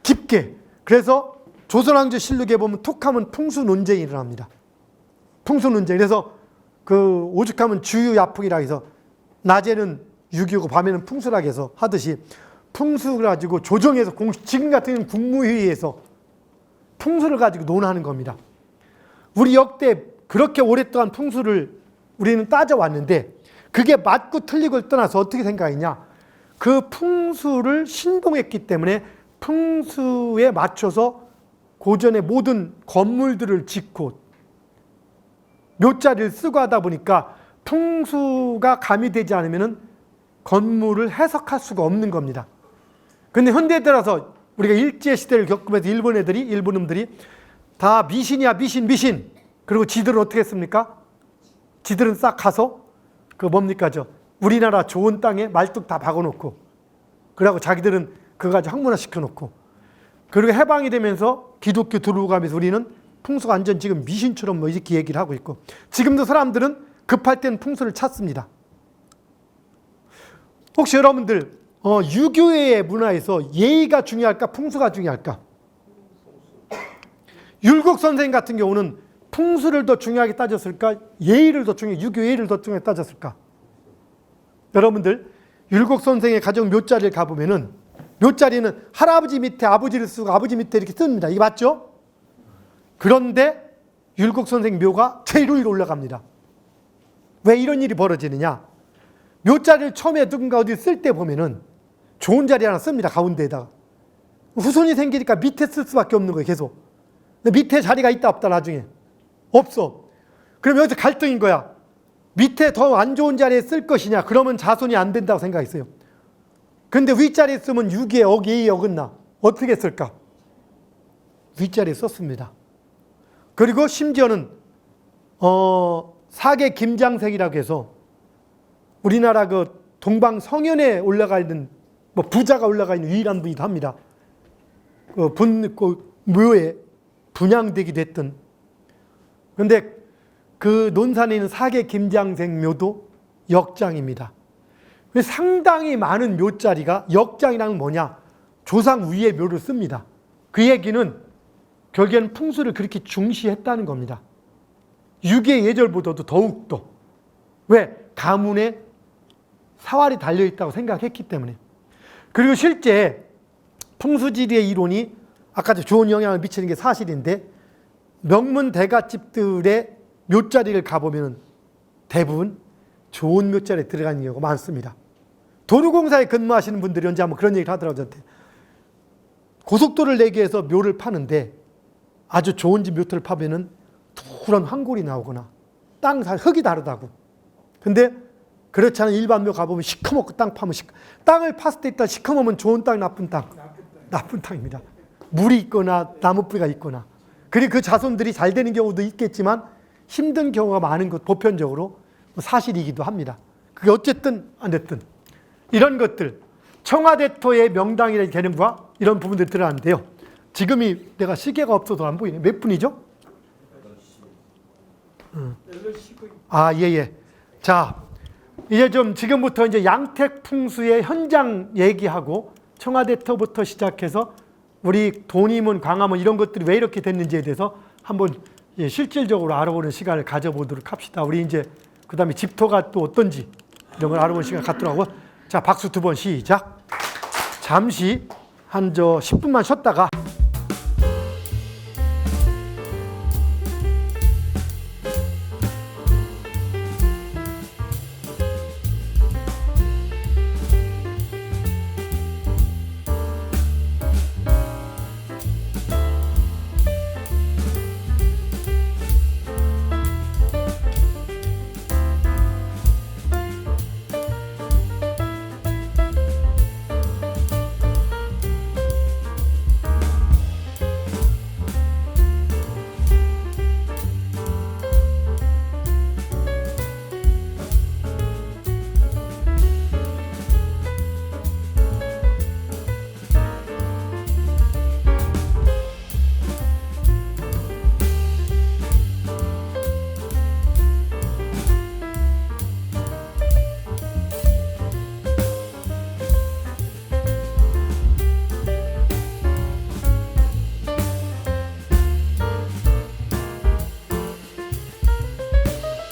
깊게. 그래서 조선왕조실록에 보면 톡하면 풍수 논쟁이 일어납니다. 풍수 논쟁. 그래서 그 오죽하면 주유야풍이라 해서 낮에는 유기고 밤에는 풍수라 해서 하듯이 풍수를 가지고 조정해서 지금 같은 국무회의에서 풍수를 가지고 논하는 겁니다. 우리 역대 그렇게 오랫동안 풍수를 우리는 따져왔는데 그게 맞고 틀리고를 떠나서 어떻게 생각했냐. 그 풍수를 신봉했기 때문에 풍수에 맞춰서 고전의 모든 건물들을 짓고 묘자리를 쓰고 하다 보니까 풍수가 가미되지 않으면 건물을 해석할 수가 없는 겁니다. 근데 현대에 들어서 우리가 일제시대를 겪으면서 일본 놈들이 다 미신이야, 미신. 그리고 지들은 어떻게 했습니까? 지들은 싹 가서 그 뭡니까? 우리나라 좋은 땅에 말뚝 다 박아놓고 그러고 자기들은 그거 가지고 학문화 시켜놓고 그리고 해방이 되면서 기독교 들어오면서 우리는 풍수가 완전 지금 미신처럼 뭐 이렇게 얘기를 하고 있고 지금도 사람들은 급할 때는 풍수를 찾습니다. 혹시 여러분들 유교의 문화에서 예의가 중요할까 풍수가 중요할까? 율곡 선생 같은 경우는 풍수를 더 중요하게 따졌을까? 예의를 더 중요하게, 유교 예의를 더 중요하게 따졌을까? 여러분들 율곡 선생의 가정 묘자리를 가보면은 묘자리는 할아버지 밑에 아버지를 쓰고 아버지 밑에 이렇게 씁니다. 이게 맞죠? 그런데 율곡 선생 묘가 제일 위로 올라갑니다. 왜 이런 일이 벌어지느냐? 묘자리를 처음에 누군가 어디 쓸 때 보면은 좋은 자리 하나 씁니다. 가운데에다가. 후손이 생기니까 밑에 쓸 수밖에 없는 거예요. 계속. 근데 밑에 자리가 있다 없다 나중에. 없어. 그럼 여기서 갈등인 거야. 밑에 더 안 좋은 자리에 쓸 것이냐? 그러면 자손이 안 된다고 생각했어요. 근데 윗자리에 쓰면 유기의 예의 어긋나. 어떻게 쓸까? 윗자리에 썼습니다. 그리고 심지어는 사계 김장색이라고 해서 우리나라 그 동방 성현에 올라가 있는 뭐 부자가 올라가 있는 유일한 분이기도 합니다. 그 묘에 분양되기도 했던. 그런데 그 논산에 있는 사계 김장생 묘도 역장입니다. 상당히 많은 묘자리가 역장이란 뭐냐? 조상 위의 묘를 씁니다. 그 얘기는 결국에는 풍수를 그렇게 중시했다는 겁니다. 유계 예절보다도 더욱더. 왜? 가문에 사활이 달려있다고 생각했기 때문에. 그리고 실제 풍수지리의 이론이 아까 좋은 영향을 미치는 게 사실인데 명문 대가집들의 묘자리를 가보면 대부분 좋은 묘자리에 들어가는 경우가 많습니다. 도로공사에 근무하시는 분들이 언제 한번 그런 얘기를 하더라고요. 저한테. 고속도로를 내기 위해서 묘를 파는데 아주 좋은 집 묘터를 파면은 푸른 황골이 나오거나 흙이 다르다고. 근데 그렇지 않은 일반 묘 가보면 시커멓고 땅 파면 땅을 팠을 때 일단 시커멓으면 좋은 땅, 나쁜 땅. 나쁜 땅입니다. 물이 있거나 나무뿌리가 있거나. 그리고 그 자손들이 잘 되는 경우도 있겠지만 힘든 경우가 많은 것 보편적으로 사실이기도 합니다. 그게 어쨌든 안 됐든 이런 것들 청와대토의 명당이라는 개념과 이런 부분들이 들어가는데요. 지금이 내가 시계가 없어서 안 보이네. 몇 분이죠? 아, 예. 자, 이제 좀 지금부터 이제 양택 풍수의 현장 얘기하고 청와대토부터 시작해서 우리 돈이문, 광화문 이런 것들이 왜 이렇게 됐는지에 대해서 한번 실질적으로 알아보는 시간을 가져보도록 합시다. 우리 이제 그 다음에 집토가 또 어떤지 이런 걸 알아보는 시간 갖도록 하고. 자, 박수 2번 시작. 잠시 한 10분만 쉬었다가